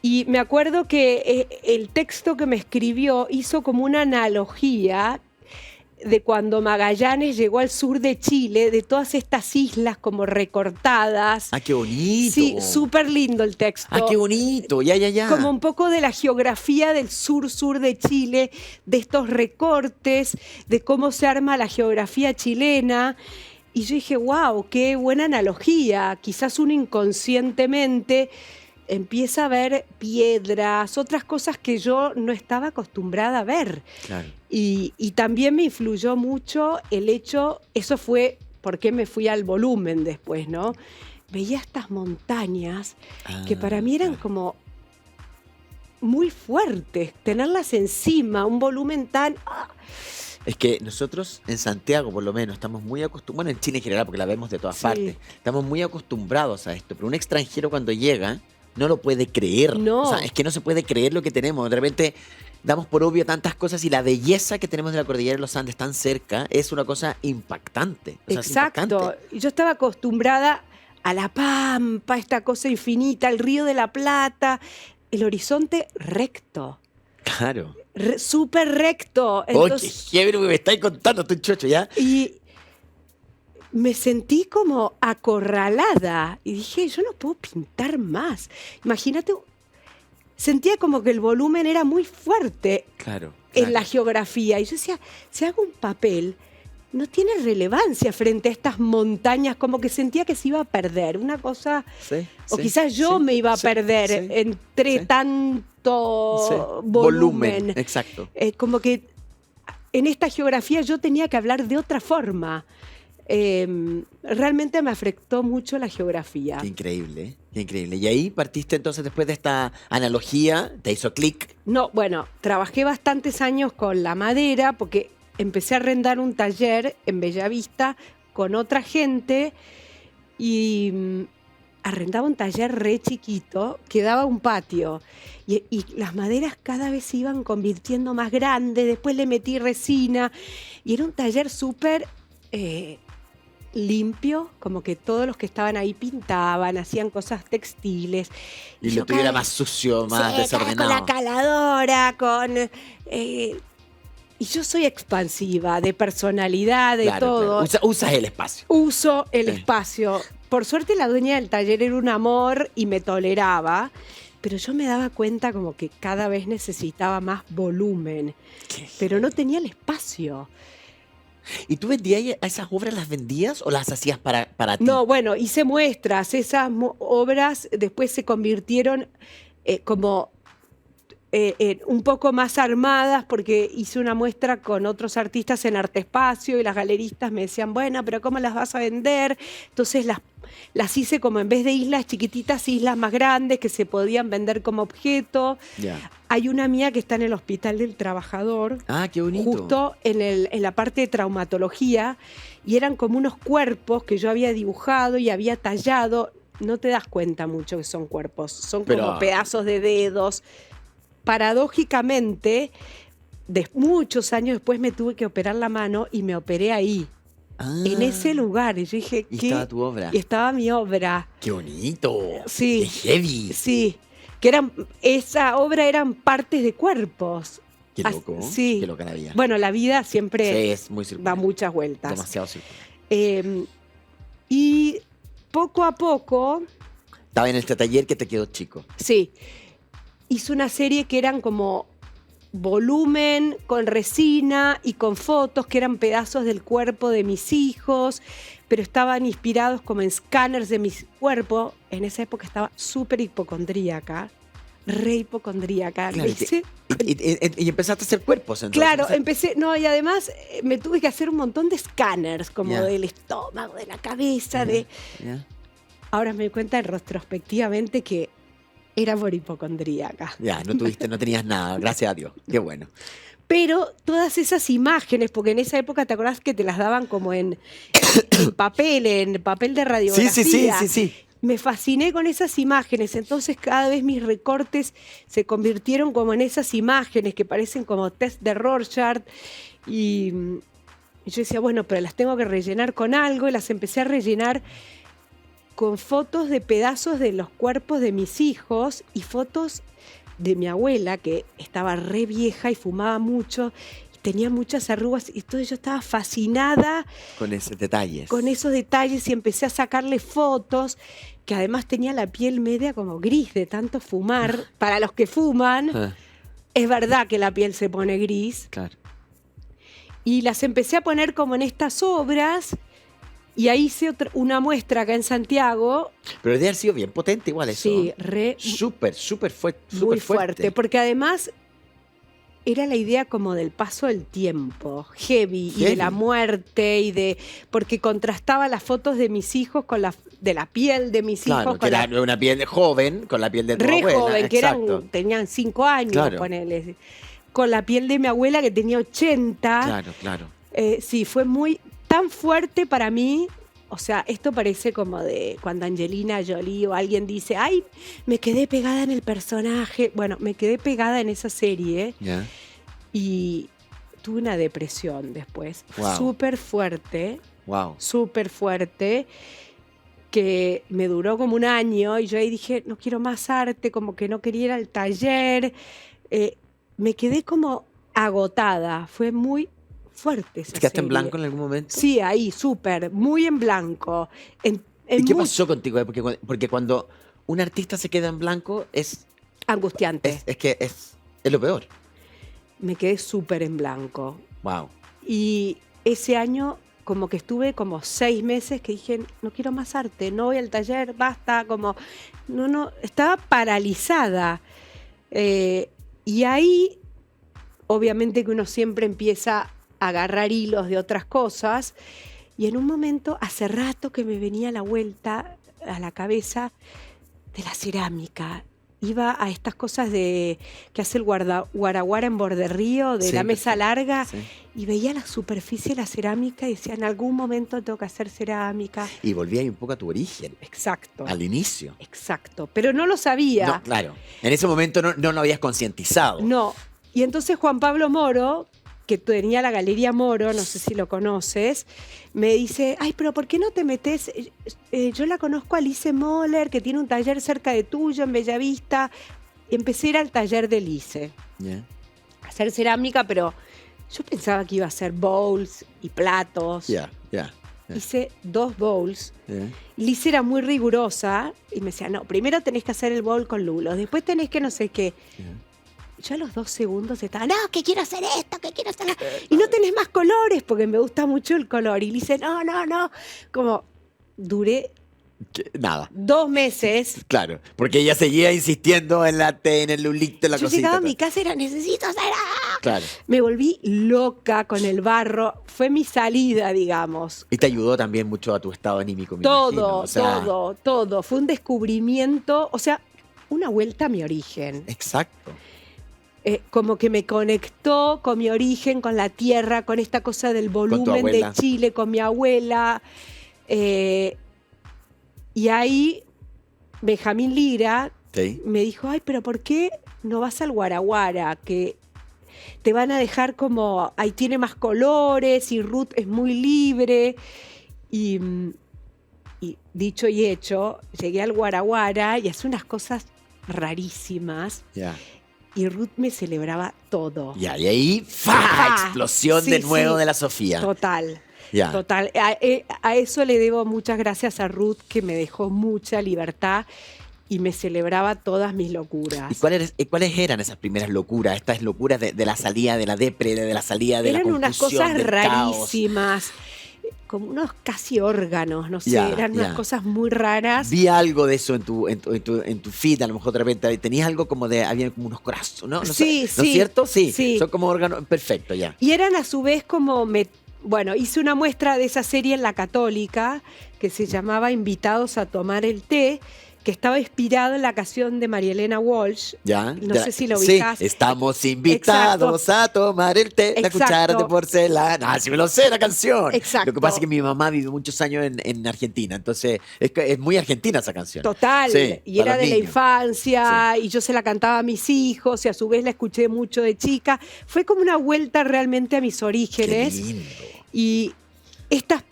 S2: Y me acuerdo que el texto que me escribió hizo como una analogía de cuando Magallanes llegó al sur de Chile, de todas estas islas como recortadas.
S1: ¡Ah, qué bonito!
S2: Sí, súper lindo el texto.
S1: ¡Ah, qué bonito! Ya.
S2: Como un poco de la geografía del sur de Chile, de estos recortes, de cómo se arma la geografía chilena. Y yo dije, wow, qué buena analogía. Quizás uno inconscientemente empieza a ver piedras, otras cosas que yo no estaba acostumbrada a ver.
S1: Claro.
S2: Y también me influyó mucho el hecho, eso fue porque me fui al volumen después, ¿no? Veía estas montañas que para mí eran como muy fuertes, tenerlas encima, un volumen tan...
S1: Es que nosotros en Santiago, por lo menos, estamos muy acostumbrados, bueno, en Chile en general, porque la vemos de todas
S2: Sí.
S1: partes, estamos muy acostumbrados a esto, pero un extranjero cuando llega no lo puede creer.
S2: No.
S1: O sea, es que no se puede creer lo que tenemos. De repente damos por obvio tantas cosas y la belleza que tenemos de la cordillera de los Andes tan cerca es una cosa impactante. O sea, es
S2: Exacto.
S1: impactante.
S2: Y yo estaba acostumbrada a la pampa, esta cosa infinita, el río de la Plata, el horizonte recto,
S1: Claro.
S2: súper recto.
S1: Oye,
S2: Entonces,
S1: qué chévere que me estáis contando, tu chocho, ¿ya?
S2: y me sentí como acorralada y dije, yo no puedo pintar más. Imagínate, sentía como que el volumen era muy fuerte
S1: Claro.
S2: en la geografía. Y yo decía, si hago un papel, no tiene relevancia frente a estas montañas, como que sentía que se iba a perder. Una cosa,
S1: Sí,
S2: o
S1: sí,
S2: quizás yo
S1: sí,
S2: me iba a
S1: sí,
S2: perder
S1: sí,
S2: entre
S1: sí.
S2: tanto
S1: Sí.
S2: volumen.
S1: Exacto.
S2: Como que en esta geografía yo tenía que hablar de otra forma. Realmente me afectó mucho la geografía.
S1: Qué increíble, ¿eh? Qué increíble. Y ahí partiste entonces después de esta analogía, te hizo clic.
S2: No, bueno, trabajé bastantes años con la madera porque empecé a arrendar un taller en Bellavista con otra gente y arrendaba un taller re chiquito que daba un patio y las maderas cada vez se iban convirtiendo más grandes, después le metí resina y era un taller súper limpio, como que todos los que estaban ahí pintaban, hacían cosas textiles.
S1: Y
S2: yo
S1: lo tuviera
S2: cada-
S1: más sucio, más
S2: Sí,
S1: desordenado.
S2: con la caladora, y yo soy expansiva, de personalidad, de
S1: Claro,
S2: todo.
S1: claro. Usas el espacio.
S2: Uso el
S1: Sí.
S2: espacio. Por suerte la dueña del taller era un amor y me toleraba, pero yo me daba cuenta como que cada vez necesitaba más volumen, pero no tenía el espacio.
S1: ¿Y tú vendías esas obras, las vendías o las hacías para ti?
S2: No, bueno, hice muestras. Esas obras después se convirtieron como un poco más armadas porque hice una muestra con otros artistas en Arte Espacio y las galeristas me decían, bueno, pero ¿cómo las vas a vender? Entonces las hice como en vez de islas chiquititas, islas más grandes que se podían vender como objeto.
S1: Ya.
S2: Hay una mía que está en el Hospital del Trabajador,
S1: Ah, qué bonito.
S2: justo en la parte de traumatología, y eran como unos cuerpos que yo había dibujado y había tallado. No te das cuenta mucho que son cuerpos, son como
S1: Pero-
S2: pedazos de dedos. Paradójicamente, muchos años después me tuve que operar la mano y me operé ahí,
S1: Ah,
S2: en ese lugar. Y yo dije,
S1: Y
S2: ¿qué?
S1: estaba tu obra.
S2: Y estaba mi obra.
S1: Qué bonito.
S2: Sí.
S1: Qué heavy.
S2: Sí, que esa obra eran partes de cuerpos.
S1: Qué loco.
S2: Sí.
S1: Qué loca la vida.
S2: Bueno, la vida siempre
S1: Sí, es muy
S2: da
S1: circular.
S2: muchas vueltas.
S1: Demasiado circular.
S2: Y poco a poco,
S1: Estaba en este taller que te quedó chico.
S2: sí, hice una serie que eran como volumen con resina y con fotos que eran pedazos del cuerpo de mis hijos, pero estaban inspirados como en escáneres de mi cuerpo. En esa época estaba súper hipocondríaca, re hipocondríaca.
S1: Claro,
S2: ¿viste?
S1: y empezaste a hacer cuerpos entonces.
S2: Claro, empecé, no, y además me tuve que hacer un montón de escáneres, como
S1: Ya.
S2: del estómago, de la cabeza,
S1: Ya,
S2: de...
S1: ya.
S2: Ahora me doy cuenta retrospectivamente que era por hipocondríaca.
S1: Ya, no tenías nada, gracias a Dios. Qué bueno.
S2: Pero todas esas imágenes, porque en esa época te acordás que te las daban como en papel de
S1: Sí,
S2: radiografía.
S1: sí.
S2: Me fasciné con esas imágenes, entonces cada vez mis recortes se convirtieron como en esas imágenes que parecen como test de Rorschach y yo decía, bueno, pero las tengo que rellenar con algo y las empecé a rellenar con fotos de pedazos de los cuerpos de mis hijos y fotos de mi abuela que estaba re vieja y fumaba mucho y tenía muchas arrugas y entonces yo estaba fascinada
S1: Con esos detalles.
S2: con esos detalles y empecé a sacarle fotos, que además tenía la piel media como gris de tanto fumar. Para los que fuman,
S1: Ah,
S2: es verdad que la piel se pone gris.
S1: claro.
S2: Y las empecé a poner como en estas obras Y ahí hice una muestra acá en Santiago.
S1: Pero debe haber sido bien potente igual eso.
S2: Sí,
S1: Súper
S2: muy fuerte. Porque además era la idea como del paso del tiempo, heavy. Y de la muerte, porque contrastaba las fotos de mis hijos con de la piel de mis hijos.
S1: Claro, que era una piel de joven con la piel de tu abuela.
S2: Joven, que tenían 5 años,
S1: claro.
S2: ponele. Con la piel de mi abuela que tenía 80.
S1: Claro.
S2: Sí, fue tan fuerte para mí. O sea, esto parece como de cuando Angelina Jolie o alguien dice, ay, me quedé pegada en el personaje. Bueno, me quedé pegada en esa serie y tuve una depresión después.
S1: Wow.
S2: Súper fuerte.
S1: Wow.
S2: Súper fuerte, que me duró como 1 año y yo ahí dije, no quiero más arte, como que no quería ir al taller. Me quedé como agotada. Fue muy fuerte esa
S1: ¿Te quedaste
S2: serie.
S1: en blanco en algún momento?
S2: Sí, ahí, súper, muy en blanco.
S1: ¿Y qué pasó contigo? Porque cuando un artista se queda en blanco es
S2: angustiante.
S1: Es que es lo peor.
S2: Me quedé súper en blanco.
S1: Wow.
S2: Y ese año como que estuve como 6 meses que dije, no quiero más arte, no voy al taller, basta, como, no, estaba paralizada. Y ahí, obviamente que uno siempre empieza a agarrar hilos de otras cosas, y en un momento, hace rato que me venía la vuelta a la cabeza de la cerámica. Iba a estas cosas que hace el guaraguara en Borderrío, de la mesa larga, y veía la superficie de la cerámica y decía, en algún momento tengo que hacer cerámica.
S1: Y volví ahí un poco a tu origen.
S2: Exacto.
S1: Al inicio.
S2: Exacto, pero no lo sabía.
S1: No, claro. En ese momento no lo habías concientizado.
S2: No. Y entonces Juan Pablo Moro, que tenía la Galería Moro, no sé si lo conoces, me dice, ay, pero ¿por qué no te metes? Yo la conozco a Lice Moller, que tiene un taller cerca de tuyo, en Bellavista. Y empecé a ir al taller de Lice. A hacer cerámica, pero yo pensaba que iba a hacer bowls y platos. Hice 2 bowls. Lice era muy rigurosa y me decía, no, primero tenés que hacer el bowl con lulos, después tenés que no sé qué. Yo a los 2 segundos estaba, no, que quiero hacer esto, que quiero hacer y no tenés más colores, porque me gusta mucho el color. Y le dice, no. Como duré
S1: nada.
S2: 2 meses.
S1: Claro, porque ella seguía insistiendo en el lulito, en la
S2: yo
S1: cosita.
S2: Yo llegaba a mi casa y era, necesito hacer.
S1: Claro.
S2: Me volví loca con el barro. Fue mi salida, digamos.
S1: Y te ayudó también mucho a tu estado anímico, me imagino. O sea,
S2: todo. Fue un descubrimiento, o sea, una vuelta a mi origen.
S1: Exacto.
S2: Como que me conectó con mi origen, con la tierra, con esta cosa del volumen de Chile, con mi abuela. Y ahí Benjamín Lira me dijo, ay, pero ¿por qué no vas al Guaraguara? Que te van a dejar como, ahí tiene más colores y Ruth es muy libre. Y dicho y hecho, llegué al Guaraguara y hace unas cosas rarísimas. Y Ruth me celebraba todo.
S1: Y ahí, explosión de nuevo de la Sofía.
S2: Total. Total. A eso le debo muchas gracias a Ruth, que me dejó mucha libertad y me celebraba todas mis locuras.
S1: ¿Y cuáles eran esas primeras locuras? Estas locuras de la salida de la depre, de la salida de la confusión,
S2: eran unas cosas
S1: del
S2: rarísimas. Caos. Como unos casi órganos, no sé, eran unas cosas muy raras.
S1: Vi algo de eso en tu feed, a lo mejor de repente tenías algo como había como unos corazones, ¿no?
S2: Sí.
S1: ¿No es cierto? Sí, son como órganos, perfecto, ya.
S2: Y eran a su vez como, hice una muestra de esa serie en La Católica, que se llamaba Invitados a tomar el té, que estaba inspirado en la canción de María Elena Walsh. No sé si lo ubicás.
S1: Sí, estamos invitados a tomar el té, la cuchara de porcelana. Sí me lo sé, la canción.
S2: Exacto.
S1: Lo que pasa es que mi mamá vivió muchos años en Argentina, entonces es muy argentina esa canción.
S2: Total.
S1: Sí,
S2: y era de la infancia, y yo se la cantaba a mis hijos, y a su vez la escuché mucho de chica. Fue como una vuelta realmente a mis orígenes.
S1: Qué lindo.
S2: Y estas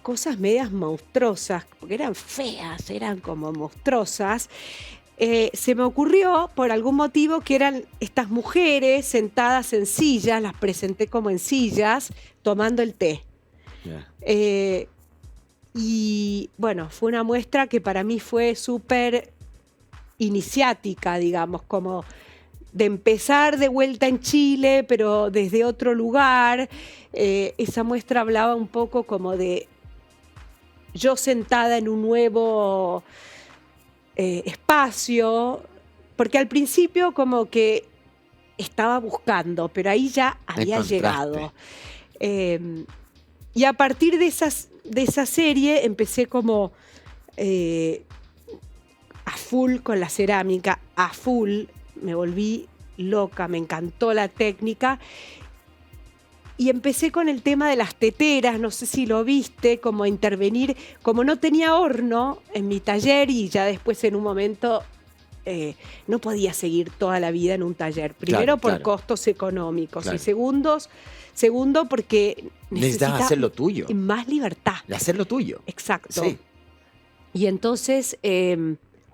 S2: cosas medias monstruosas, porque eran feas, eran como monstruosas, se me ocurrió por algún motivo que eran estas mujeres sentadas en sillas, las presenté como en sillas, tomando el té. Y bueno, fue una muestra que para mí fue súper iniciática, digamos, como de empezar de vuelta en Chile, pero desde otro lugar. Esa muestra hablaba un poco como de yo sentada en un nuevo espacio, porque al principio como que estaba buscando, pero ahí ya había
S1: Encontraste.
S2: llegado. Y a partir de esa serie empecé como a full con la cerámica, a full, me volví loca, me encantó la técnica. Y empecé con el tema de las teteras, no sé si lo viste, como intervenir, como no tenía horno en mi taller y ya después en un momento no podía seguir toda la vida en un taller. Primero
S1: Claro,
S2: por
S1: claro.
S2: costos económicos
S1: Claro.
S2: y segundo porque
S1: Necesitabas hacer lo tuyo.
S2: más libertad.
S1: De hacer lo tuyo.
S2: Exacto.
S1: Sí.
S2: Y entonces,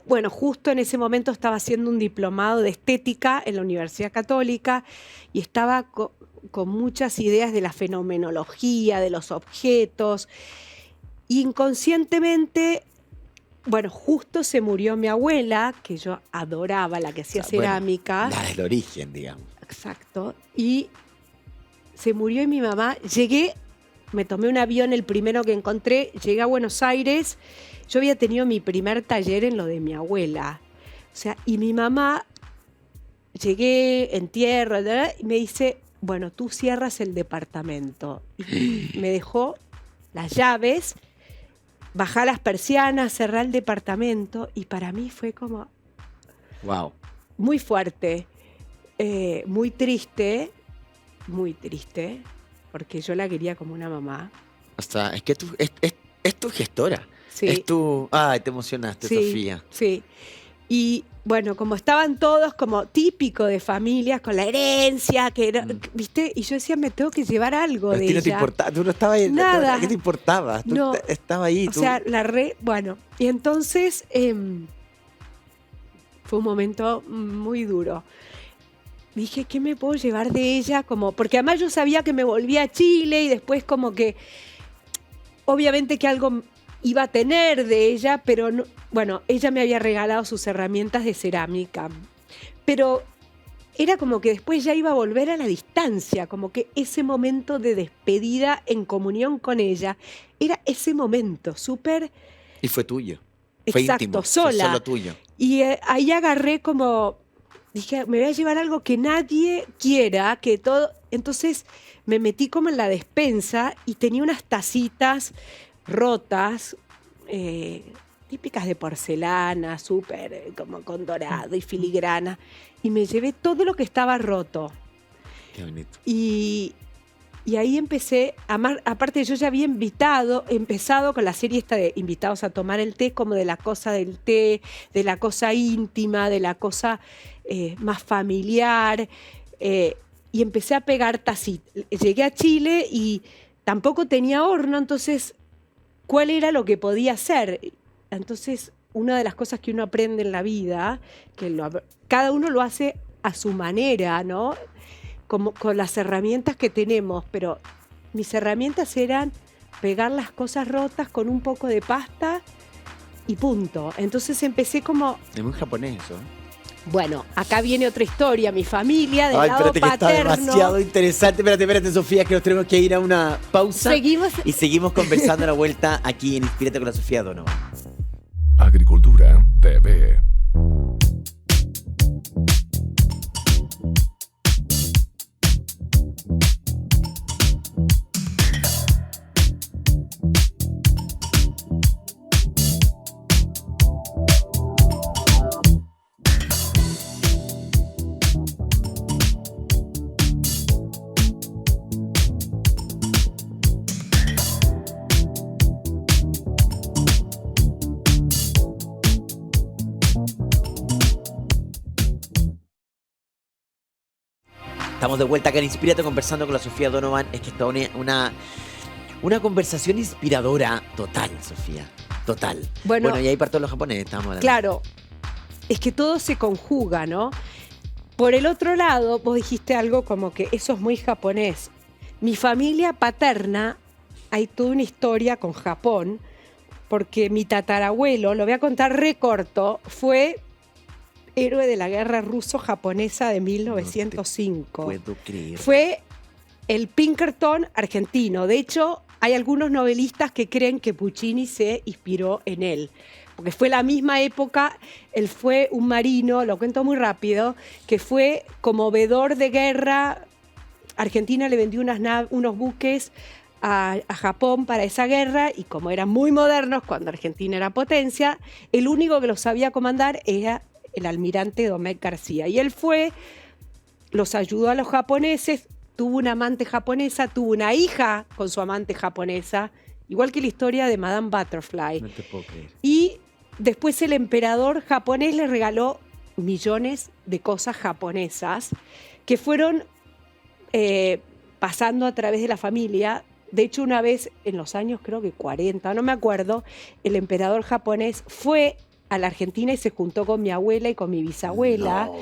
S2: bueno, justo en ese momento estaba haciendo un diplomado de estética en la Universidad Católica y estaba con muchas ideas de la fenomenología, de los objetos. Inconscientemente, bueno, justo se murió mi abuela, que yo adoraba, la que hacía
S1: O sea, bueno,
S2: cerámica.
S1: la del origen, digamos.
S2: Exacto. Y se murió y mi mamá, me tomé un avión, el primero que encontré, llegué a Buenos Aires. Yo había tenido mi primer taller en lo de mi abuela. O sea, y mi mamá, llegué, entierro, y me dice, bueno, tú cierras el departamento. Y me dejó las llaves, bajá las persianas, cerrá el departamento. Y para mí fue como
S1: Wow.
S2: muy fuerte, muy triste, porque yo la quería como una mamá.
S1: O sea, es que es tu gestora.
S2: Sí.
S1: Es tu... Ay, te emocionaste,
S2: Sí,
S1: Sofía.
S2: sí. Y bueno, como estaban todos como típico de familias con la herencia, que era, ¿viste? Y yo decía, me tengo que llevar algo
S1: Pero a
S2: de
S1: ti no te
S2: ella.
S1: importaba, tú no estabas ahí.
S2: Nada.
S1: ¿Qué te importaba? Tú
S2: No.
S1: estabas ahí.
S2: O
S1: Tú...
S2: sea, bueno, y entonces fue un momento muy duro. Dije, ¿qué me puedo llevar de ella? Como, porque además yo sabía que me volvía a Chile y después como que, obviamente que algo iba a tener de ella, pero no, bueno, ella me había regalado sus herramientas de cerámica. Pero era como que después ya iba a volver a la distancia, como que ese momento de despedida en comunión con ella, era ese momento súper...
S1: Y fue tuyo. Fue
S2: Exacto,
S1: íntimo. Fue
S2: sola.
S1: solo tuyo.
S2: Y ahí agarré como, dije, me voy a llevar algo que nadie quiera, que todo... Entonces me metí como en la despensa y tenía unas tacitas rotas, típicas de porcelana, súper como con dorado y filigrana. Y me llevé todo lo que estaba roto.
S1: Qué bonito.
S2: Y ahí empecé, aparte yo ya había empezado con la serie esta de invitados a tomar el té, como de la cosa del té, de la cosa íntima, de la cosa más familiar, y empecé a pegar tacitas. Llegué a Chile y tampoco tenía horno, entonces, ¿cuál era lo que podía hacer? Entonces, una de las cosas que uno aprende en la vida, cada uno lo hace a su manera, ¿no? Como con las herramientas que tenemos, pero mis herramientas eran pegar las cosas rotas con un poco de pasta y punto. Entonces empecé como,
S1: Es muy japonés eso.
S2: bueno, acá viene otra historia, mi familia del
S1: Ay,
S2: lado
S1: espérate, que está
S2: paterno.
S1: demasiado interesante. Espérate, Sofía, que nos tenemos que ir a una pausa.
S2: Seguimos.
S1: Y seguimos conversando a la vuelta aquí en Inspírate con la Sofía Donovan.
S3: Agricultura TV.
S1: Estamos de vuelta acá en Inspírate conversando con la Sofía Donovan. Es que está una conversación inspiradora total, Sofía. Total.
S2: Bueno,
S1: y ahí para todos los japoneses estamos hablando.
S2: Claro, es que todo se conjuga, ¿no? Por el otro lado, vos dijiste algo como que eso es muy japonés. Mi familia paterna, hay toda una historia con Japón, porque mi tatarabuelo, lo voy a contar re corto, fue héroe de la guerra ruso-japonesa de 1905.
S1: Puedo creer.
S2: Fue el Pinkerton argentino. De hecho, hay algunos novelistas que creen que Puccini se inspiró en él, porque fue la misma época. Él fue un marino, lo cuento muy rápido, que fue conmovedor de guerra. Argentina le vendió unos buques a Japón para esa guerra, y como eran muy modernos cuando Argentina era potencia, el único que los sabía comandar era el almirante Domecq García. Y él los ayudó a los japoneses, tuvo una amante japonesa, tuvo una hija con su amante japonesa, igual que la historia de Madame Butterfly.
S1: No te puedo creer.
S2: Y después el emperador japonés le regaló millones de cosas japonesas que fueron pasando a través de la familia. De hecho, una vez en los años, creo que 40, no me acuerdo, el emperador japonés fue a la Argentina y se juntó con mi abuela y con mi bisabuela.
S1: No.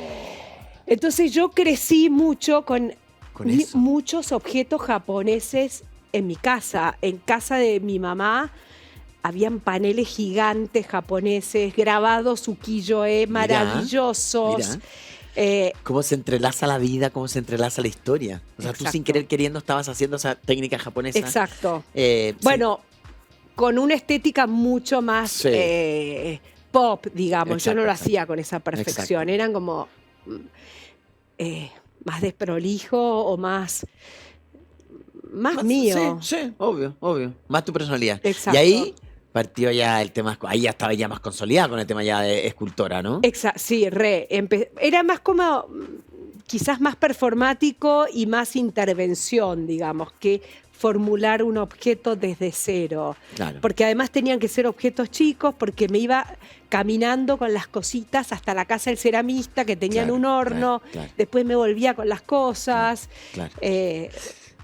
S2: Entonces yo crecí mucho con
S1: eso.
S2: muchos objetos japoneses en mi casa. En casa de mi mamá habían paneles gigantes japoneses, grabados ukiyo-e maravillosos.
S1: Mira. Cómo se entrelaza la vida, cómo se entrelaza la historia. O sea, tú sin
S2: Exacto.
S1: querer queriendo estabas haciendo esa técnica japonesa.
S2: Exacto.
S1: Sí.
S2: Bueno, con una estética mucho más
S1: Sí.
S2: pop, digamos.
S1: Exacto,
S2: Yo no lo
S1: exacto.
S2: hacía con esa perfección.
S1: Exacto.
S2: Eran como más desprolijo o más mío.
S1: Sí, obvio. Más tu personalidad.
S2: Exacto.
S1: Y ahí partió ya el tema, ahí ya estaba ya más consolidada con el tema ya de escultora, ¿no?
S2: Sí, era más como quizás más performático y más intervención, digamos, que formular un objeto desde cero.
S1: Claro.
S2: Porque además tenían que ser objetos chicos, porque me iba caminando con las cositas hasta la casa del ceramista, que tenían
S1: Claro,
S2: un horno,
S1: claro.
S2: después me volvía con las cosas.
S1: Claro.
S2: Eh,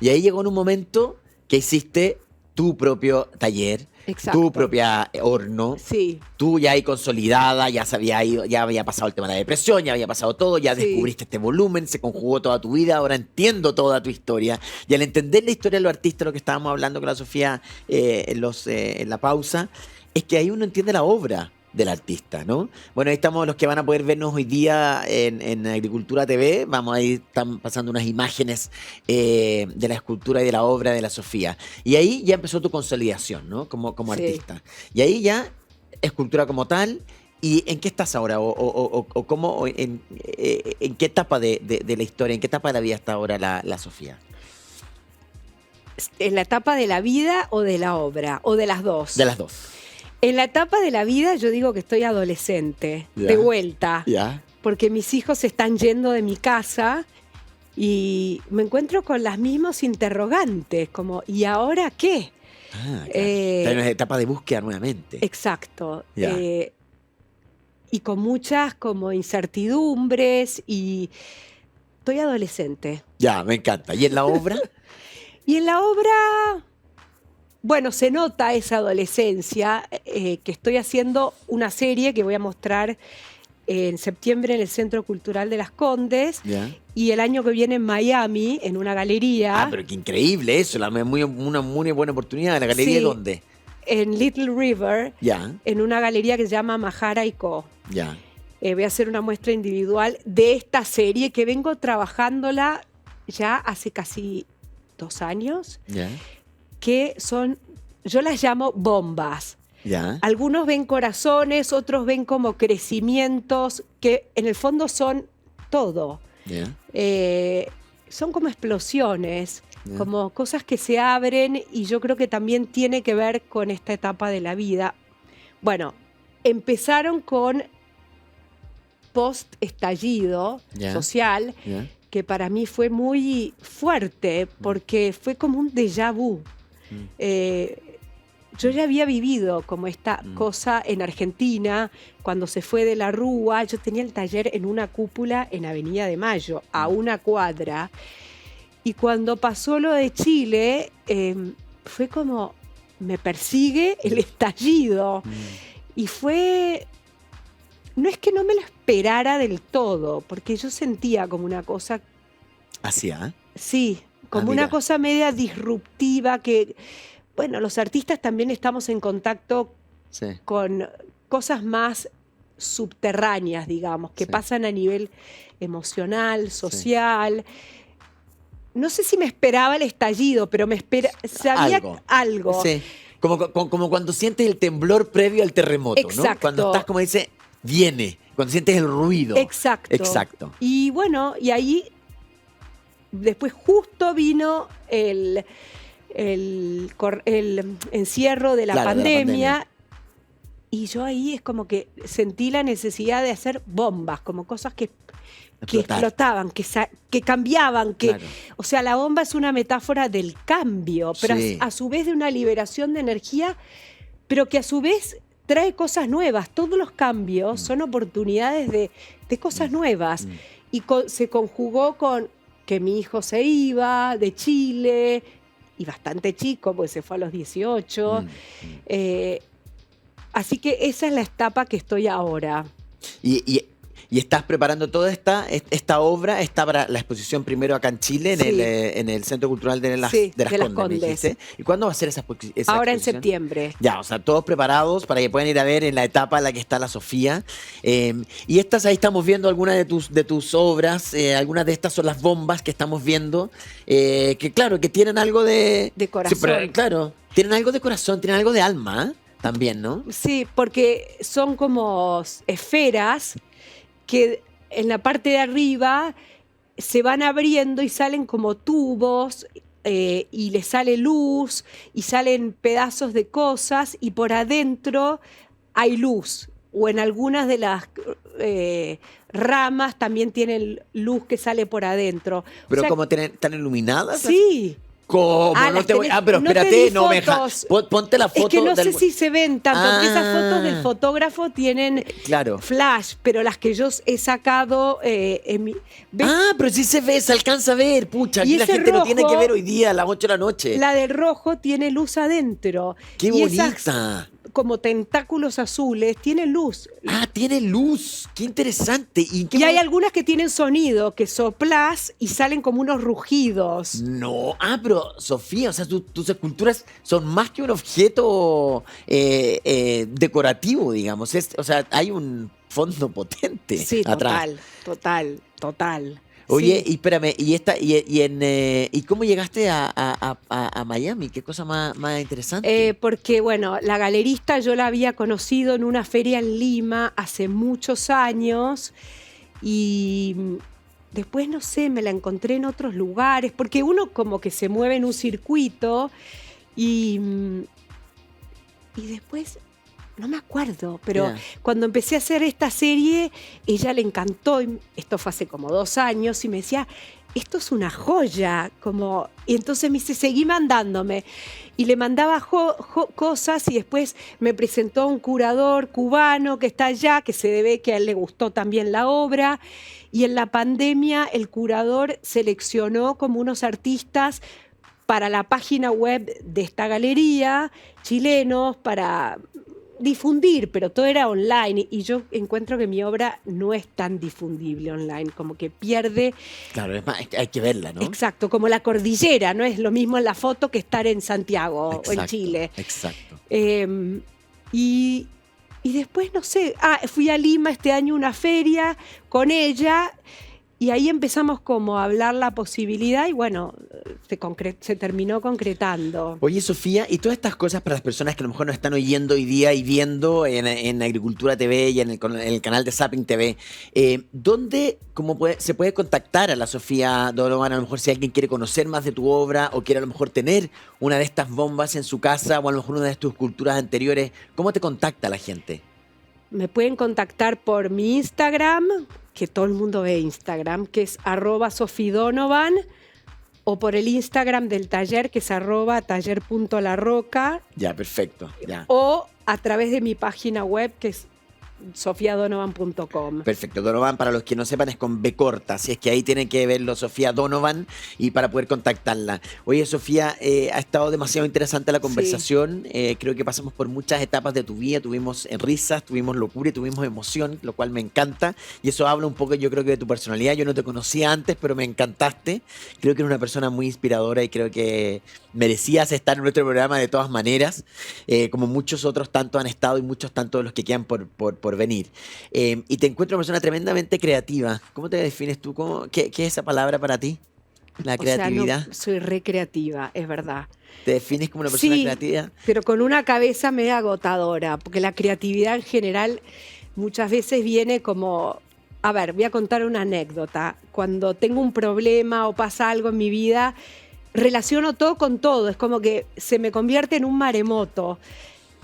S1: Y ahí llegó en un momento que hiciste tu propio taller,
S2: Exacto.
S1: tu propia horno.
S2: sí,
S1: Tú ya ahí consolidada, ya se había ido, ya había pasado el tema de la depresión, ya había pasado todo, ya
S2: Sí.
S1: descubriste este volumen, se conjugó toda tu vida, ahora entiendo toda tu historia. Y al entender la historia de los artistas, lo que estábamos hablando con la Sofía en la pausa, es que ahí uno entiende la obra del artista, ¿no? Bueno, ahí estamos los que van a poder vernos hoy día en Agricultura TV. Vamos a ir, están pasando unas imágenes de la escultura y de la obra de la Sofía. Y ahí ya empezó tu consolidación, ¿no? Como
S2: Sí.
S1: artista. Y ahí ya escultura como tal. ¿Y en qué estás ahora? ¿O cómo, en qué etapa de la historia, en qué etapa de la vida está ahora la Sofía?
S2: ¿En la etapa de la vida o de la obra? ¿O de las dos?
S1: De las dos.
S2: En la etapa de la vida yo digo que estoy adolescente,
S1: Ya.
S2: de vuelta.
S1: ¿Ya?
S2: Porque mis hijos se están yendo de mi casa y me encuentro con las mismas interrogantes, como ¿y ahora qué?
S1: Ah, claro.
S2: Eh,
S1: Está en una etapa de búsqueda nuevamente.
S2: Exacto.
S1: Ya.
S2: Y con muchas como incertidumbres y estoy adolescente.
S1: Ya, me encanta. ¿Y en la obra?
S2: Y en la obra, bueno, se nota esa adolescencia, que estoy haciendo una serie que voy a mostrar en septiembre en el Centro Cultural de Las Condes
S1: ¿Ya?
S2: y el año que viene en Miami, en una galería,
S1: Pero qué increíble eso, una muy buena oportunidad. ¿La galería
S2: Sí.
S1: dónde?
S2: en Little River,
S1: Ya,
S2: en una galería que se llama Mahara & Co.
S1: ya.
S2: Voy a hacer una muestra individual de esta serie que vengo trabajándola ya hace casi 2 años,
S1: Ya,
S2: que son, yo las llamo bombas.
S1: ya.
S2: Algunos ven corazones, otros ven como crecimientos, que en el fondo son todo.
S1: Ya.
S2: Son como explosiones,
S1: Ya.
S2: como cosas que se abren, y yo creo que también tiene que ver con esta etapa de la vida. Bueno, empezaron con post-estallido
S1: Ya.
S2: social,
S1: Ya.
S2: que para mí fue muy fuerte, porque fue como un déjà vu. Yo ya había vivido como esta cosa en Argentina, cuando se fue de la Rúa. Yo tenía el taller en una cúpula en Avenida de Mayo, a una cuadra. Y cuando pasó lo de Chile, fue como, me persigue el estallido. Y fue, no es que no me lo esperara del todo, porque yo sentía como una cosa,
S1: Así, ¿ah?
S2: sí, como
S1: mira.
S2: una cosa media disruptiva que, bueno, los artistas también estamos en contacto
S1: Sí.
S2: con cosas más subterráneas, digamos, que
S1: Sí.
S2: pasan a nivel emocional, social. no sé si me esperaba el estallido, pero sabía algo.
S1: Sí. Como cuando sientes el temblor previo al terremoto, ¿no?
S2: Exacto.
S1: Cuando estás, como dice, viene. Cuando sientes el ruido.
S2: Exacto. Y bueno, y ahí después justo vino el encierro de la pandemia. Y yo ahí es como que sentí la necesidad de hacer bombas, como cosas que explotaban, que cambiaban.
S1: Claro.
S2: O sea, la bomba es una metáfora del cambio, pero
S1: Sí.
S2: a su vez de una liberación de energía, pero que a su vez trae cosas nuevas. Todos los cambios son oportunidades de cosas nuevas. Y se conjugó con que mi hijo se iba de Chile, y bastante chico, porque se fue a los 18. Así que esa es la etapa que estoy ahora.
S1: Y estás preparando toda esta obra, está para la exposición primero acá en Chile,
S2: Sí.
S1: en el Centro Cultural de las Condes, me dijiste. ¿Y cuándo va a ser esa exposición?
S2: Ahora en septiembre.
S1: Ya, o sea, todos preparados para que puedan ir a ver en la etapa en la que está la Sofía. Y estas, ahí estamos viendo algunas de tus obras, algunas de estas son las bombas que estamos viendo, que claro, que tienen algo de
S2: corazón.
S1: Sí, pero, claro, tienen algo de corazón, tienen algo de alma, también, ¿no?
S2: Sí, porque son como esferas que en la parte de arriba se van abriendo y salen como tubos y les sale luz y salen pedazos de cosas y por adentro hay luz. O en algunas de las ramas también tienen luz que sale por adentro.
S1: Pero
S2: o sea,
S1: como están iluminadas.
S2: Sí.
S1: ¿Cómo?
S2: Las
S1: Pero
S2: no
S1: espérate,
S2: te di
S1: no me
S2: fotos.
S1: Ponte la foto.
S2: Es que no sé si se ven tanto, porque esas fotos del
S1: Ah.
S2: fotógrafo tienen
S1: Claro.
S2: flash, pero las que yo he sacado en mi... ¿ves?
S1: Ah, pero sí se ve, se alcanza a ver. Pucha,
S2: Y
S1: aquí la
S2: ese
S1: gente lo tiene
S2: rojo-
S1: que ver hoy día a las 8 de la noche.
S2: La del rojo tiene luz adentro.
S1: ¡Qué
S2: Y esas,
S1: bonita!
S2: como tentáculos azules, tienen luz.
S1: Ah, tiene luz. Qué interesante. ¿Y
S2: hay algunas que tienen sonido, que soplás y salen como unos rugidos.
S1: No, pero Sofía, o sea, tus esculturas son más que un objeto decorativo, digamos. O sea, hay un fondo potente
S2: Sí,
S1: atrás.
S2: total.
S1: Oye,
S2: Sí.
S1: y espérame, ¿y cómo llegaste a Miami? ¿Qué cosa más interesante?
S2: Porque, bueno, la galerista yo la había conocido en una feria en Lima hace muchos años y después, no sé, me la encontré en otros lugares, porque uno como que se mueve en un circuito y después... No me acuerdo, pero
S1: Ya.
S2: cuando empecé a hacer esta serie, ella le encantó, esto fue hace como 2 años, y me decía, esto es una joya, y entonces me dice, seguí mandándome. Y le mandaba cosas y después me presentó un curador cubano que está allá, que se ve que a él le gustó también la obra, y en la pandemia el curador seleccionó como unos artistas para la página web de esta galería, chilenos, para difundir, pero todo era online y yo encuentro que mi obra no es tan difundible online, como que pierde...
S1: Claro, es más, hay que verla, ¿no?
S2: Exacto, como la cordillera, no es lo mismo en la foto que estar en Santiago o en Chile.
S1: Exacto.
S2: Y después, no sé, fui a Lima este año a una feria con ella y ahí empezamos como a hablar la posibilidad y bueno, se terminó concretando.
S1: Oye, Sofía, y todas estas cosas para las personas que a lo mejor nos están oyendo hoy día y viendo en Agricultura TV y en el canal de Zapping TV, ¿dónde se puede contactar a la Sofía Donovan? A lo mejor si alguien quiere conocer más de tu obra o quiere a lo mejor tener una de estas bombas en su casa o a lo mejor una de tus esculturas anteriores, ¿cómo te contacta la gente?
S2: Me pueden contactar por mi Instagram, que todo el mundo ve Instagram, que es @sofidonovan, o por el Instagram del taller, que es @taller.larroca,
S1: Ya, perfecto. Ya.
S2: o a través de mi página web, que es sofiadonovan.com.
S1: Perfecto, Donovan, para los que no sepan, es con B corta, así es que ahí tienen que verlo, Sofía Donovan, y para poder contactarla. Oye, Sofía, ha estado demasiado interesante la conversación, creo que pasamos por muchas etapas de tu vida, tuvimos risas, tuvimos locura y tuvimos emoción, lo cual me encanta, y eso habla un poco, yo creo que de tu personalidad. Yo no te conocía antes, pero me encantaste, creo que eres una persona muy inspiradora y creo que merecías estar en nuestro programa de todas maneras, como muchos otros tantos han estado y muchos tantos de los que quedan por venir. Y te encuentro una persona tremendamente creativa. ¿Cómo te defines tú? ¿Qué es esa palabra para ti? La
S2: O sea,
S1: creatividad.
S2: no, soy recreativa, es verdad.
S1: ¿Te defines como una persona
S2: Sí,
S1: creativa?
S2: pero con una cabeza medio agotadora, porque la creatividad en general muchas veces viene como... A ver, voy a contar una anécdota. Cuando tengo un problema o pasa algo en mi vida, relaciono todo con todo. Es como que se me convierte en un maremoto.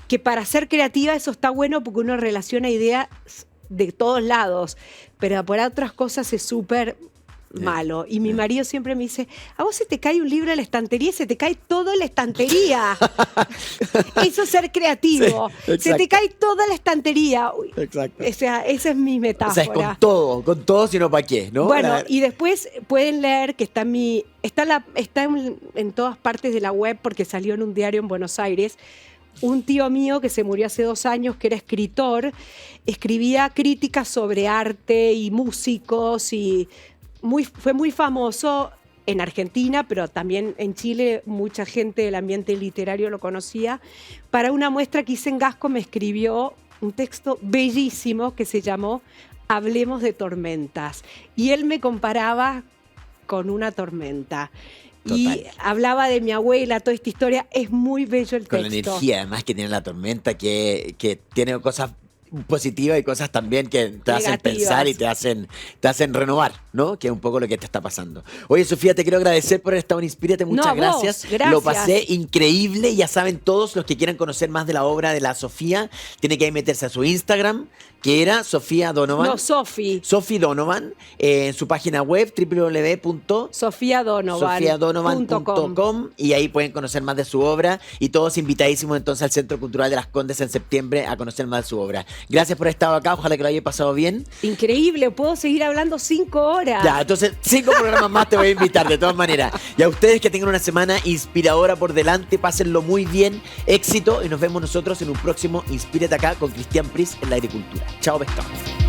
S2: Que para ser creativa eso está bueno porque uno relaciona ideas de todos lados, pero para otras cosas es súper malo. Y mi marido siempre me dice, a vos se te cae un libro en la estantería y se te cae todo en la estantería. Eso es ser creativo.
S1: Sí,
S2: se te cae toda la estantería. Uy,
S1: Exacto.
S2: o sea, esa es mi
S1: O
S2: metáfora.
S1: sea, es con todo, sino para qué, ¿no?
S2: Bueno, y después pueden leer que está en todas partes de la web porque salió en un diario en Buenos Aires. Un tío mío que se murió hace 2 años, que era escritor, escribía críticas sobre arte y músicos y fue muy famoso en Argentina, pero también en Chile mucha gente del ambiente literario lo conocía. Para una muestra que hice en Gasco me escribió un texto bellísimo que se llamó Hablemos de tormentas. Y él me comparaba con una tormenta.
S1: Total.
S2: Y hablaba de mi abuela, toda esta historia. Es muy bello el
S1: Con
S2: texto.
S1: la energía además que tiene la tormenta, que tiene cosas positivas y cosas también que te hacen
S2: Negativas.
S1: pensar y te hacen renovar, ¿no? Que es un poco lo que te está pasando. Oye, Sofía, te quiero agradecer por haber estado en Inspírate, muchas
S2: No, vos,
S1: gracias.
S2: gracias.
S1: Lo pasé increíble. Ya saben, todos los que quieran conocer más de la obra de la Sofía, tienen que meterse a su Instagram, que era Sofía Donovan.
S2: No, Sofi.
S1: Sophie Donovan, en su página web sofiadonovan.com, y ahí pueden conocer más de su obra, y todos invitadísimos entonces al Centro Cultural de Las Condes en septiembre a conocer más de su obra. Gracias por haber estado acá, ojalá que lo hayas pasado bien.
S2: Increíble, puedo seguir hablando 5 horas.
S1: Ya, entonces 5 programas más te voy a invitar de todas maneras. Y a ustedes que tengan una semana inspiradora por delante, pásenlo muy bien, éxito, y nos vemos nosotros en un próximo Inspírate acá con Cristian Pris en la agricultura. Chao, pescados.